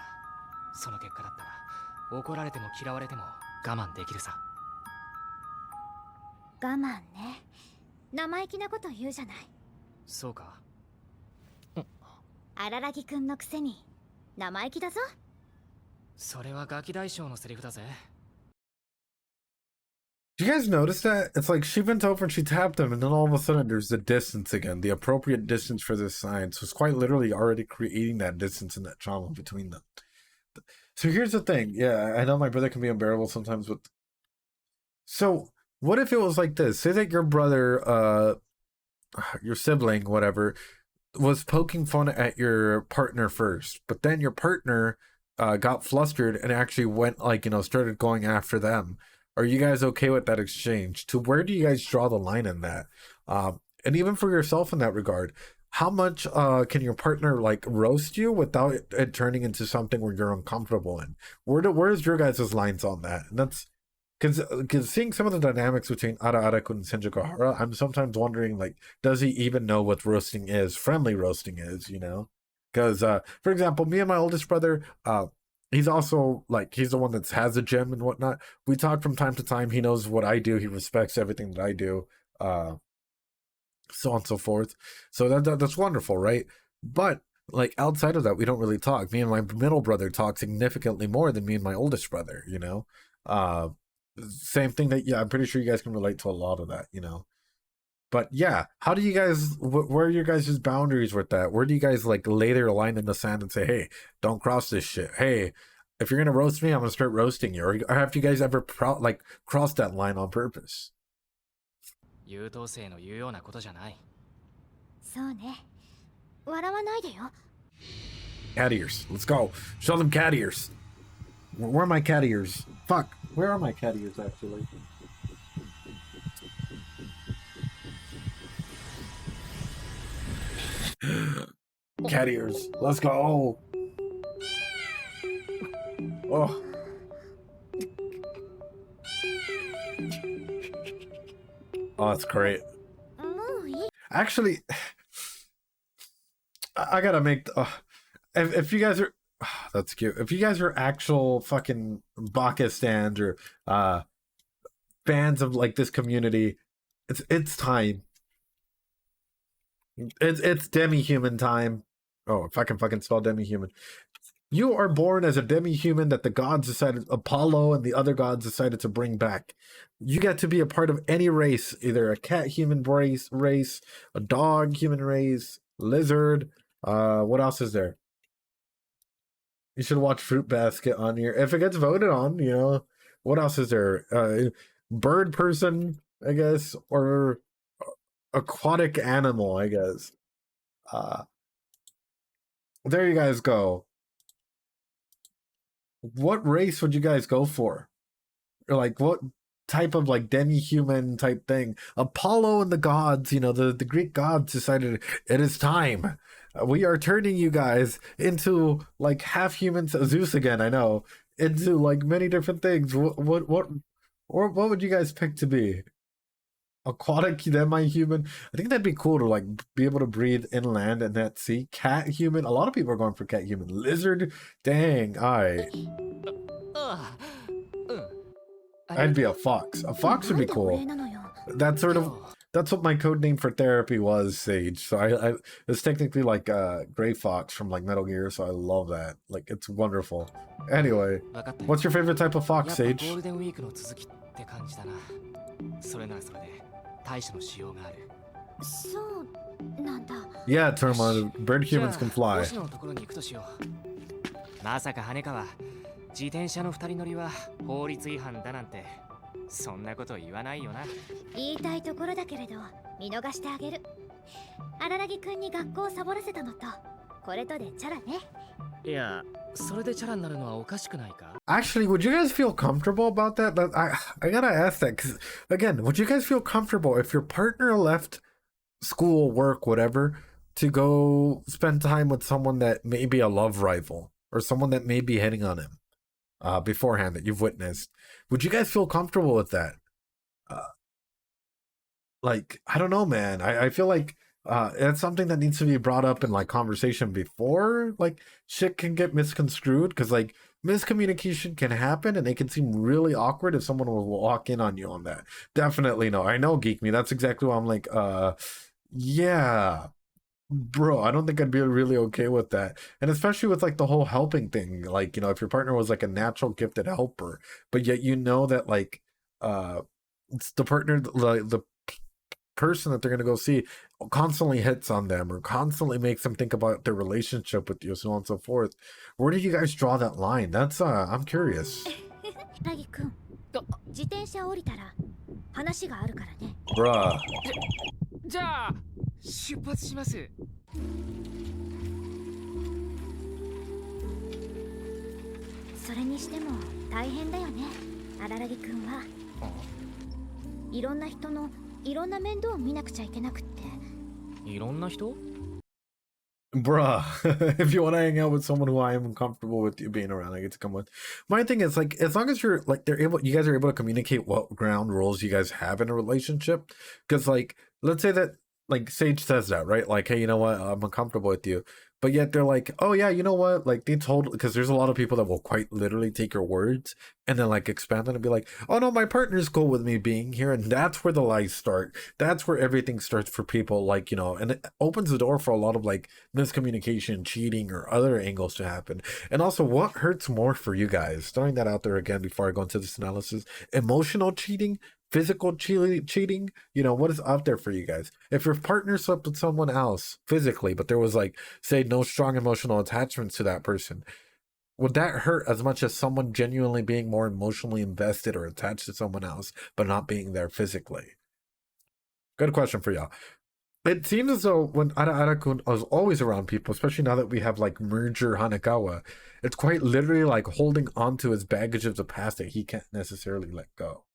その結果だったら怒られても嫌われても我慢できるさ。我慢ね。生意気なこと言うじゃない。そうか。荒木くんのくせに生意気だぞ。それはガキ大将のセリフだぜ。Do you guys notice that? It's like she bent over and she tapped him, and then all of a sudden there's the distance again, the appropriate distance for this sign. So it's quite literally already creating that distance and that trauma between them. So here's the thing. Yeah, I know my brother can be unbearable sometimes, but so what if it was like this? Say that your brother, your sibling, whatever, was poking fun at your partner first, but then your partner got flustered and actually went, like, started going after them. Are you guys okay with that exchange? To where do you guys draw the line in that? And even for yourself in that regard, how much can your partner like roast you without it turning into something where you're uncomfortable in? Where's your guys' lines on that? And that's because seeing some of the dynamics between Ara-kun and Senjuku, I'm sometimes wondering, like, does he even know what roasting is? Friendly roasting is, Because, for example, me and my oldest brother, he's also, like, he's the one that has a gym and whatnot. We talk from time to time. He knows what I do. He respects everything that I do. So on and so forth. So that's wonderful, right? But, like, outside of that, we don't really talk. Me and my middle brother talk significantly more than me and my oldest brother, Same thing that, I'm pretty sure you guys can relate to a lot of that, But yeah, how do you guys, where are your guys' boundaries with that? Where do you guys like lay their line in the sand and say, hey, don't cross this shit. Hey, if you're going to roast me, I'm going to start roasting you. Or have you guys ever crossed that line on purpose? 優等生の言うようなことじゃない。そうね。笑わないでよ。Cat ears. Let's go. Show them cat ears. Where are my cat ears? Fuck. Where are my cat ears, actually? Cat ears. Let's go. Oh. Oh, that's great. Actually, I gotta make... if you guys are... that's cute. If you guys are actual fucking Baka stands or fans of like this community, it's time. It's demi-human time. Oh, if I can fucking spell demi-human. You are born as a demi-human that the gods decided, Apollo and the other gods decided to bring back. You get to be a part of any race, either a cat-human race, a dog-human race, lizard. What else is there? You should watch Fruit Basket on here. If it gets voted on, what else is there? Bird person, I guess, or aquatic animal, I guess. There you guys go. What race would you guys go for? Or like what type of like demi-human type thing? Apollo and the gods, the Greek gods decided it is time. We are turning you guys into like half humans, Zeus again, I know, into like many different things. What would you guys pick to be? Aquatic, demi-human? I think that'd be cool to like be able to breathe inland and at sea. Cat human? A lot of people are going for cat human. Lizard? Dang, I'd be a fox. A fox would be cool. That's what my code name for therapy was, Sage. So it's technically like Gray Fox from like Metal Gear, so I love that. Like, it's wonderful. Anyway, what's your favorite type of fox, Sage? Yeah, Terma, bird humans can fly. まさか羽川、自転車の二人乗りは法律違反だなんてそんなこと言わないよな。言いたいところだけれど見逃してあげる。荒木くんに学校をサボらせたのとこれとでチャラね。いや、それでチャラになるのはおかしくないか？ Actually, would you guys feel comfortable about that? I gotta ask that because, again, would you guys feel comfortable if your partner left school, work, whatever, to go spend time with someone that may be a love rival or someone that may be hitting on him beforehand that you've witnessed? Would you guys feel comfortable with that? Like, I don't know, man. I feel like it's something that needs to be brought up in like conversation before like shit can get misconstrued, because like miscommunication can happen and it can seem really awkward if someone will walk in on you on that. Definitely no. I know, Geek Me. That's exactly why I'm like, yeah, bro, I don't think I'd be really okay with that. And especially with like the whole helping thing, like, you know, if your partner was like a natural gifted helper, but yet you know that like it's the partner, like the person that they're going to go see constantly hits on them or constantly makes them think about their relationship with you, so on and so forth. Where do you guys draw that line? That's I'm curious. 荒木くん、自転車降りたら話があるからね。 Bruh. じゃあ出発します。それにしても大変だよね、荒木くんは。いろんな人のいろんな面倒を見なくちゃいけなくって。いろんな人？ Bruh, if you want to hang out with someone who I am comfortable with you being around, I get to come with. My thing is like, as long as you're like, you guys are able to communicate what ground rules you guys have in a relationship. Because like, let's say that like Sage says that, right? Like, hey, you know what? I'm uncomfortable with you. But yet they're like, oh yeah, you know what? Like they told, because there's a lot of people that will quite literally take your words and then like expand on it and be like, oh no, my partner's cool with me being here. And that's where the lies start. That's where everything starts for people, like, you know, and it opens the door for a lot of like miscommunication, cheating, or other angles to happen. And also, what hurts more for you guys? Throwing that out there again before I go into this analysis: emotional cheating, physical cheating, you know, what is up there for you guys? If your partner slept with someone else physically, but there was like, say, no strong emotional attachments to that person, would that hurt as much as someone genuinely being more emotionally invested or attached to someone else, but not being there physically? Good question for y'all. It seems as though when Ara-kun is always around people, especially now that we have like merger Hanekawa, it's quite literally like holding onto his baggage of the past that he can't necessarily let go.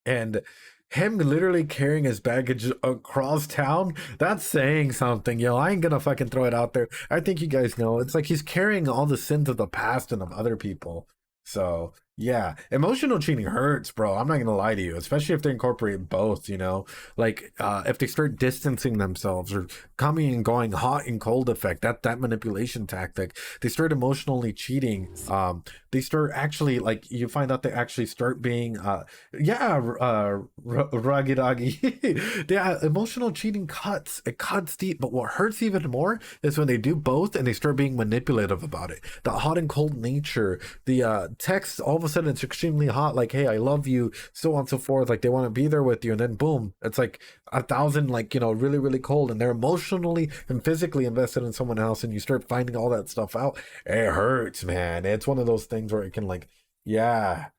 And him literally carrying his baggage across town, that's saying something, yo. I ain't gonna fucking throw it out there. I think you guys know. It's like he's carrying all the sins of the past and of other people. So yeah, emotional cheating hurts, bro. I'm not gonna lie to you, especially if they incorporate both, you know, like if they start distancing themselves or coming and going, hot and cold effect, that manipulation tactic. They start emotionally cheating. They start actually, like, you find out they actually start being ragiragi. Yeah, emotional cheating cuts. It cuts deep. But what hurts even more is when they do both and they start being manipulative about it. The hot and cold nature, the text, all of a sudden it's extremely hot, like, hey, I love you, so on and so forth, like they want to be there with you, and then boom, it's like 1,000, like, you know, really, really cold, and they're emotionally and physically invested in someone else, and you start finding all that stuff out. It hurts, man. It's one of those things where it can, like, yeah.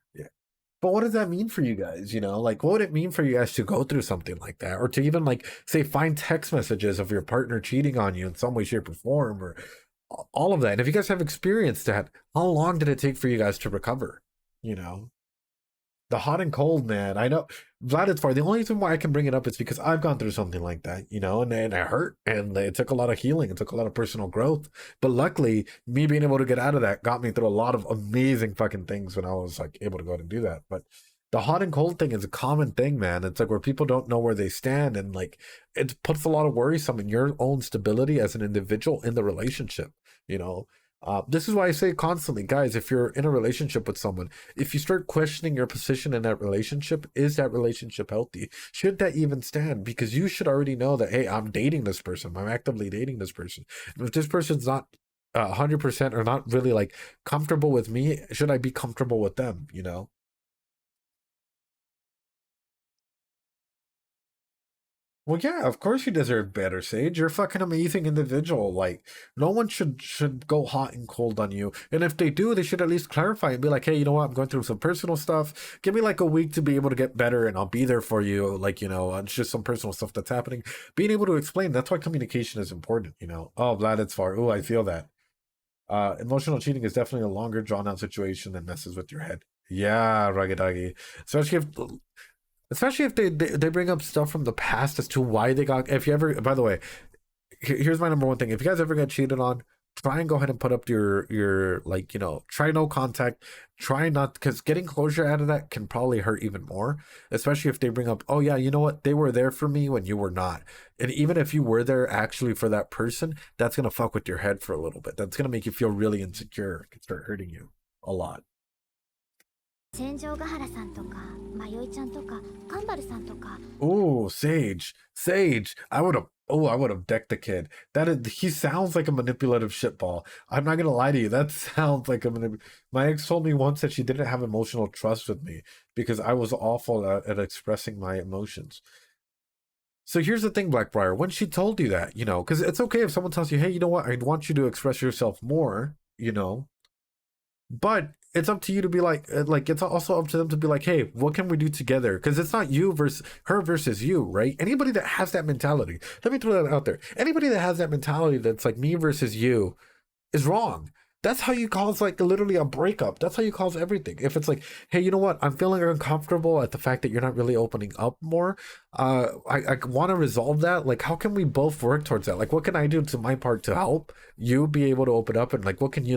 But what does that mean for you guys? You know, like, what would it mean for you guys to go through something like that, or to even, like, say, find text messages of your partner cheating on you in some way, shape, or form, or all of that? And if you guys have experienced that, how long did it take for you guys to recover? You know, the hot and cold, man. I know, Vlad, it's far. The only reason why I can bring it up is because I've gone through something like that, you know, and it hurt, and it took a lot of healing. It took a lot of personal growth. But luckily, me being able to get out of that got me through a lot of amazing fucking things when I was like able to go out and do that. But the hot and cold thing is a common thing, man. It's like where people don't know where they stand, and like it puts a lot of worrisome in your own stability as an individual in the relationship, you know. This is why I say constantly, guys, if you're in a relationship with someone, if you start questioning your position in that relationship, is that relationship healthy? Should that even stand? Because you should already know that, hey, I'm dating this person. I'm actively dating this person. And if this person's not 100% or not really like comfortable with me, should I be comfortable with them, you know? Well, yeah, of course you deserve better, Sage. You're a fucking amazing individual. Like, no one should go hot and cold on you. And if they do, they should at least clarify and be like, hey, you know what? I'm going through some personal stuff. Give me like a week to be able to get better, and I'll be there for you. Like, it's just some personal stuff that's happening. Being able to explain, that's why communication is important, Oh, Vlad, it's far. Oh, I feel that. Emotional cheating is definitely a longer, drawn-out situation that messes with your head. Yeah, Ragadagi. Especially if they bring up stuff from the past as to why they got. If you ever, by the way, here's my number one thing: if you guys ever get cheated on, try and go ahead and put up your like, try no contact, try not, because getting closure out of that can probably hurt even more. Especially if they bring up, oh yeah, you know what, they were there for me when you were not, and even if you were there actually for that person, that's gonna fuck with your head for a little bit. That's gonna make you feel really insecure. It can start hurting you a lot. 戦場ヶ原さんとか、弥生ちゃんとか、カンバルさんとか。 Oh, Sage. I would have decked the kid. He sounds like a manipulative shitball. I'm not gonna lie to you. That sounds like my ex told me once that she didn't have emotional trust with me because I was awful at expressing my emotions. So here's the thing, Blackbriar. When she told you that, because it's okay if someone tells you, hey, you know what? I want you to express yourself more, but it's up to you to be like it's also up to them to be like, hey, what can we do together? Because it's not you versus her versus you, right? Anybody that has that mentality, let me throw that out there. Anybody that has that mentality that's like me versus you is wrong. That's how you cause like literally a breakup. That's how you cause everything. If it's like, hey, you know what? I'm feeling uncomfortable at the fact that you're not really opening up more. I want to resolve that. Like, how can we both work towards that? Like, what can I do to my part to help you be able to open up? And like, what can you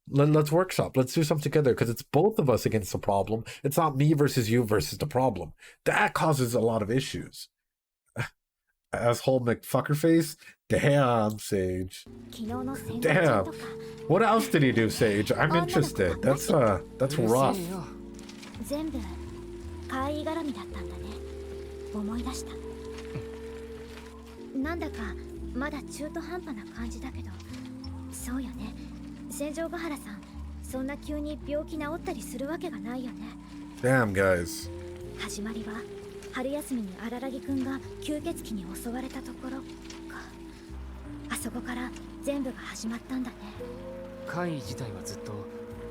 let's workshop. Let's do something together because it's both of us against the problem. It's not me versus you versus the problem. That causes a lot of issues. Asshole McFuckerface. Damn, Sage. Damn. What else did he do, Sage? I'm interested. That's rough. 全部怪異絡みだったんだね。思い出した。なんだかまだ中途半端な感じだけど、そうよね。戦場ヶ原さん、そんな急に病気治ったりするわけがないよね。Damn, guys. 始まりは春休みに荒木くんが吸血鬼に襲われたところか。あそこから全部が始まったんだね。怪異自体はずっと。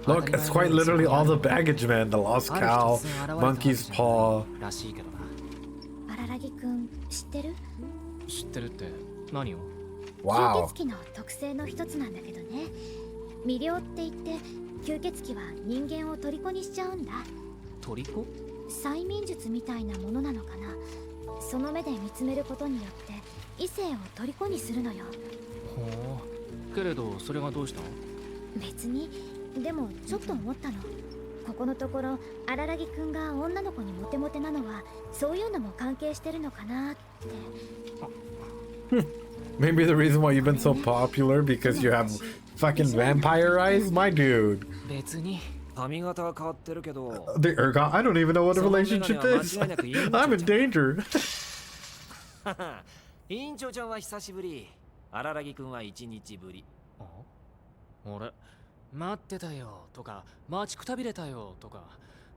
Look, it's quite literally all the baggage, man. The lost cow, monkey's paw. らしいけどな。荒木くん知ってる？知ってるって何を？ Wow. 吸血鬼の特性の一つなんだけどね。魅了って言って吸血鬼は人間を虜にしちゃうんだ。虜？催眠術みたいなものなのかな。その目で見つめることによって異性を虜にするのよ。ほう。けれどそれがどうしたの？別に。でもちょっと思ったの。ここのところ荒木くんが女の子にモテモテなのはそういうのも関係してるのかなって。Maybe the reason why you've been so popular because you have fucking vampire eyes, my dude. 別に。髪型変わってるけど。 The ergot, I don't even know what a relationship is. I'm in danger. 委員長ちゃんは久しぶり。荒木くんは1日ぶり。あ？俺待ってたよとか待ちくたびれたよとか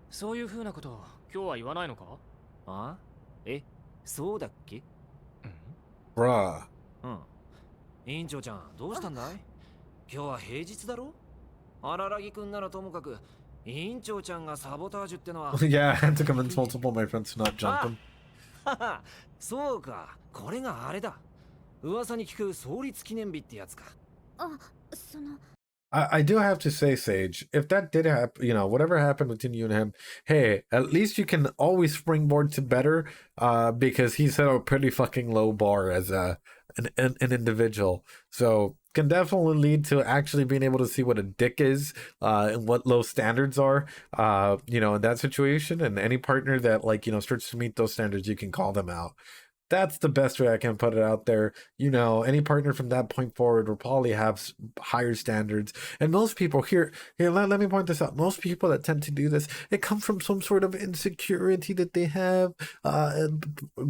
そういう風なこと今日は言わないのか？あ？え、そうだっけ？Bruh. うん。委員長ちゃんどうしたんだい？今日は平日だろ？荒木くんならともかく委員長ちゃんがサボタージュってのは。Yeah, I had to convince multiple of my friends to not jump him. そうか、これがあれだ。噂に聞く創立記念日ってやつか。あ、その。I do have to say, Sage, if that did happen, whatever happened between you and him, hey, at least you can always springboard to better, because he set a pretty fucking low bar as an individual. So can definitely lead to actually being able to see what a dick is, and what low standards are, in that situation. And any partner that starts to meet those standards, you can call them out. That's the best way I can put it out there. Any partner from that point forward will probably have higher standards. And most people here, let me point this out. Most people that tend to do this, it comes from some sort of insecurity that they have.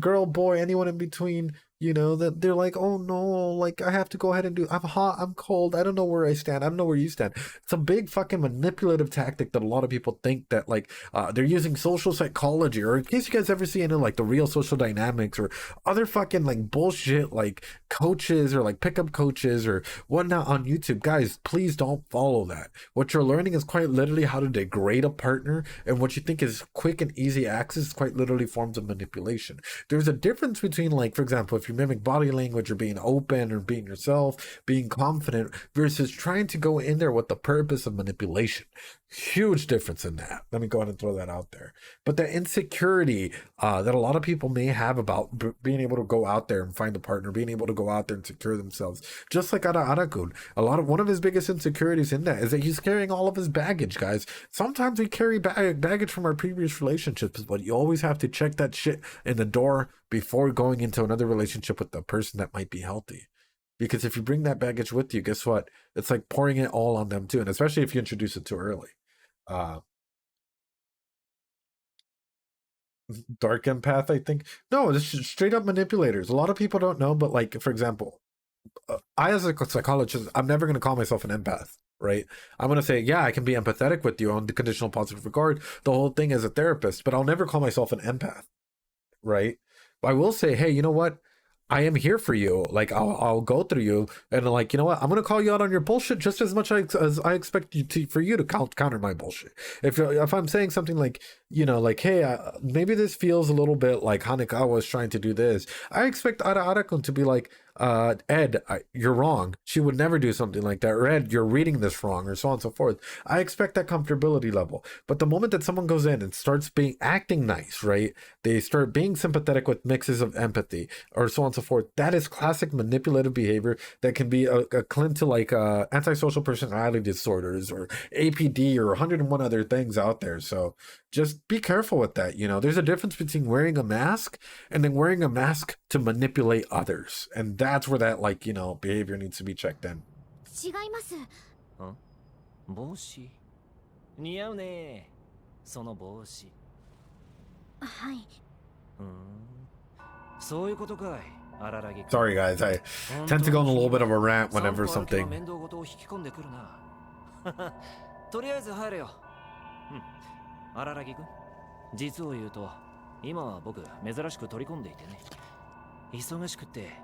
Girl, boy, anyone in between. You know, that they're like, oh no, like I have to go ahead and do, I'm hot, I'm cold, I don't know where I stand, I don't know where you stand. It's a big fucking manipulative tactic that a lot of people think that like they're using social psychology, or in case you guys ever see any like the real social dynamics or other fucking like bullshit like coaches or like pickup coaches or whatnot on YouTube. Guys, please don't follow that. What you're learning is quite literally how to degrade a partner, and what you think is quick and easy access is quite literally forms of manipulation. There's a difference between, like, for example, if you mimic body language or being open or being yourself, being confident, versus trying to go in there with the purpose of manipulation. Huge difference in that. Let me go ahead and throw that out there. But the insecurity that a lot of people may have about being able to go out there and find a partner, being able to go out there and secure themselves, just like Ara-Ara-kun, one of his biggest insecurities in that is that he's carrying all of his baggage, guys. Sometimes we carry baggage from our previous relationships, but you always have to check that shit in the door before going into another relationship with a person that might be healthy. Because if you bring that baggage with you, guess what? It's like pouring it all on them too, and especially if you introduce it too early. Dark empath, I think. No, it's just straight up manipulators. A lot of people don't know, but like, for example, I as a psychologist, I'm never going to call myself an empath, right? I'm going to say, yeah, I can be empathetic with you on the conditional positive regard, the whole thing as a therapist, but I'll never call myself an empath, right? I will say, hey, you know what? I am here for you. Like, I'll go through you, and like, you know what? I'm gonna call you out on your bullshit just as much as I expect you to, for you to counter my bullshit. If I'm saying something like, you know, like, hey, maybe this feels a little bit like Hanekawa was trying to do this, I expect Ara-Ara-kun to be like, Ed, you're wrong. She would never do something like that. Or Ed, you're reading this wrong, or so on and so forth. I expect that comfortability level. But the moment that someone goes in and starts acting nice, right? They start being sympathetic with mixes of empathy, or so on and so forth. That is classic manipulative behavior that can be akin to like antisocial personality disorders or APD or 101 other things out there. So just be careful with that. You know, there's a difference between wearing a mask and then wearing a mask to manipulate others. And that's where that, like, you know, behavior needs to be checked in. 違います。帽子似合うね。その帽子。はい。そういうことかい。Araragi. Sorry guys, I tend to go on a little bit of a rant whenever something. とりあえず入れよ。Araragi君、実を言うと、今は僕珍しく取り込んでいてね。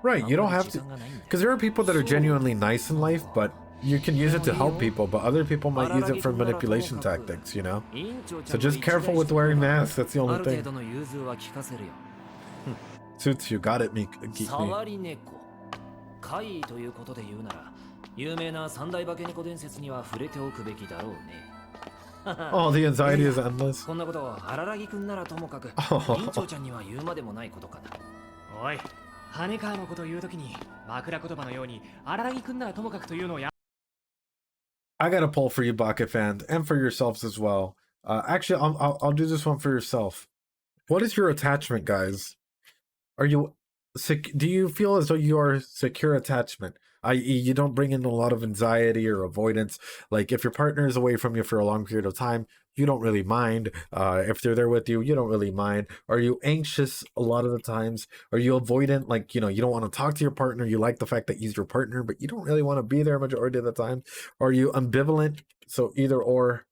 Right, you don't have to, because there are people that are genuinely nice in life, but you can use it to help people, but other people might use it for manipulation tactics, you know? So just careful with wearing masks, that's the only thing. Suits you, got it, Geek Me. 怪異ということで言うなら、有名な三大化け猫伝説には触れておくべきだろうね。Oh, the anxiety is endless. こんなことはAraragi君ならともかく、院長ちゃんには言うまでもないことかな。おい、羽川のことを言うときに枕言葉のようにAraragi君ならともかくというのをや。I got a poll for you, Baka fans, and for yourselves as well. Actually, I'll do this one for yourself. What is your attachment, guys? Are you do you feel as though you are secure attachment, i.e. you don't bring in a lot of anxiety or avoidance? Like if your partner is away from you for a long period of time, you don't really mind. If they're there with you, you don't really mind. Are you anxious a lot of the times? Are you avoidant? Like, you know, you don't want to talk to your partner. You like the fact that he's your partner, but you don't really want to be there majority of the time. Are you ambivalent? So either or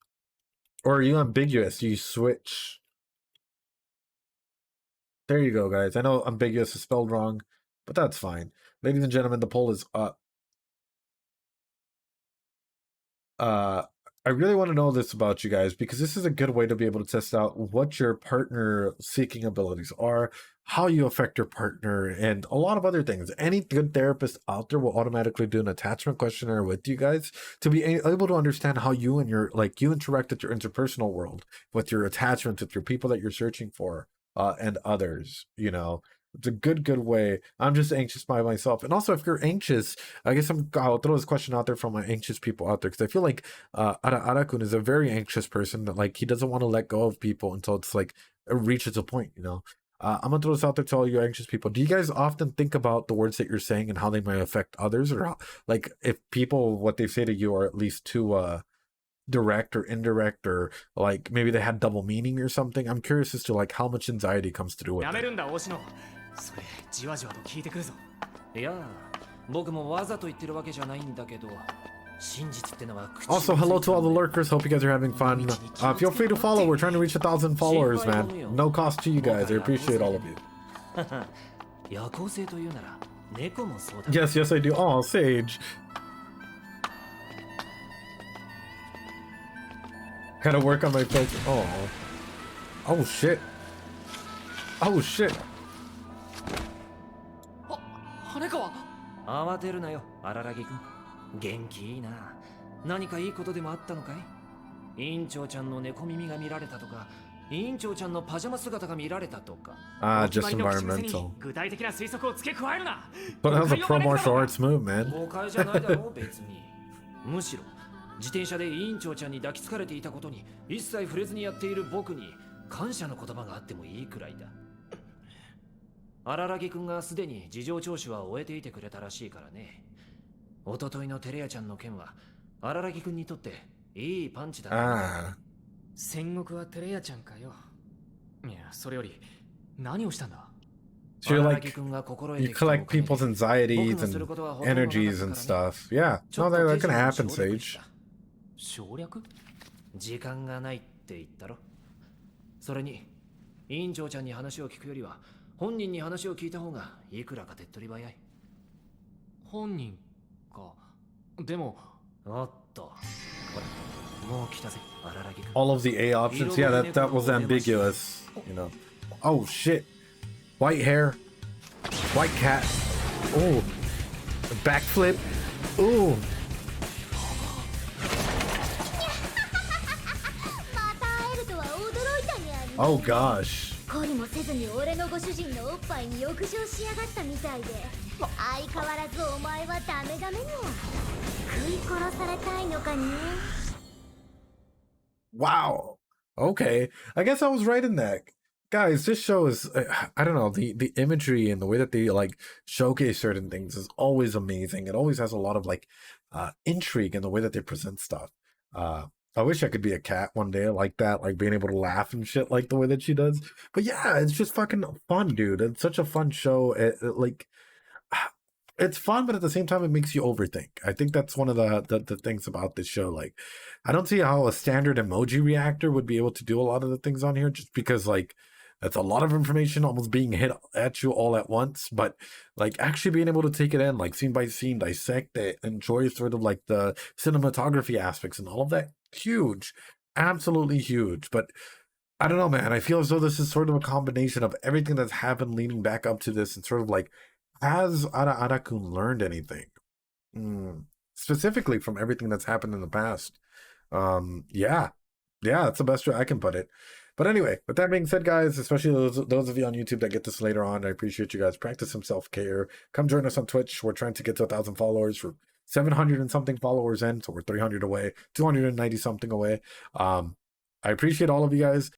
are you ambiguous? You switch. There you go, guys. I know ambiguous is spelled wrong, but that's fine. Ladies and gentlemen, the poll is up. I really want to know this about you guys, because this is a good way to be able to test out what your partner seeking abilities are, how you affect your partner, and a lot of other things. Any good therapist out there will automatically do an attachment questionnaire with you guys to be able to understand how you and you interact with your interpersonal world, with your attachments, with your people that you're searching for, and others, you know. It's a good way. I'm just anxious by myself. And also, if you're anxious, I guess I'll throw this question out there from my anxious people out there, because I feel like Ara-Ara-kun is a very anxious person that, like, he doesn't want to let go of people until it's like it reaches a point, you know. I'm gonna throw this out there to all you anxious people. Do you guys often think about the words that you're saying and how they might affect others, or how, like, if people, what they say to you are at least too direct or indirect, or like maybe they had double meaning or something? I'm curious as to like how much anxiety comes through with it. それじわじわと聞いてくるぞ。いや、僕もわざと言ってるわけじゃないんだけど、真実ってのは口 Also, hello to all the lurkers. Hope you guys are having fun. Feel free to follow. We're trying to reach 1,000 followers, man. No cost to you guys. I appreciate all of you. 夜行性というなら猫もそうだ。 Yes, yes, I do. Oh, Sage. Gotta work on my focus. Oh. Oh, shit. Oh, shit. 羽川。慌てるなよ、荒木くん。元気いいな。何かいいことでもあったのかい？委員長ちゃんの猫耳が見られたとか、委員長ちゃんのパジャマ姿が見られたとか。Just environmental. 具体的な推測を付け加えるな。 But that was a pro martial arts move, man. 誤解じゃないだろう、別に。むしろ、自転車で委員長ちゃんに抱きつかれていたことに一切触れずにやっている僕に感謝の言葉があってもいいくらいだ。荒木くんがすでに事情聴取は終えていてくれたらしいからね。おとといのテレヤちゃんの件は荒木くんにとっていいパンチだった。Ah. 戦国はテレヤちゃんかよ。いや、それより何をしたんだ？ So you're like, 荒木くんが心 you 得てきたおかげ collect で people's anxieties and energies and stuff. Yeah, no, that can happen, Sage. 省略？時間がないって言ったろ。それに委員長ちゃんに話を聞くよりは本人に話を聞いた方がいくらか手っ取り早い。本人か。でも、おっと、ほら、もう来たぜ、荒木くん。 All of the A options. Yeah, that was ambiguous, you know. Oh, shit. White hair. White cat. Oh. Backflip. Ooh. また会えるとは驚いたにゃり。 Oh, gosh. 恋もせずに俺のご主人のおっぱいに浴場しやがったみたいで、相変わらずお前はダメダメにゃ。食い殺されたいのかね。 Wow. Okay. I guess I was right in that. Guys, this show is, I don't know, the imagery and the way that they like showcase certain things is always amazing. It always has a lot of like intrigue in the way that they present stuff. I wish I could be a cat one day like that, like being able to laugh and shit like the way that she does. But yeah, it's just fucking fun, dude. It's such a fun show. Like, it's fun, but at the same time, it makes you overthink. I think that's one of the things about this show. Like, I don't see how a standard emoji reactor would be able to do a lot of the things on here, just because like that's a lot of information almost being hit at you all at once. But like actually being able to take it in, like scene by scene, dissect it, enjoy sort of like the cinematography aspects and all of that. Huge, absolutely huge. But I don't know, man. I feel as though this is sort of a combination of everything that's happened leading back up to this, and sort of like, has Ara-kun learned anything? Specifically from everything that's happened in the past. Yeah, that's the best way I can put it. But anyway, with that being said, guys, especially those of you on YouTube that get this later on, I appreciate you guys. Practice some self-care. Come join us on Twitch. We're trying to get to 1,000 followers. We're 700 and something followers in, so we're 300 away, 290 something away. I appreciate all of you guys.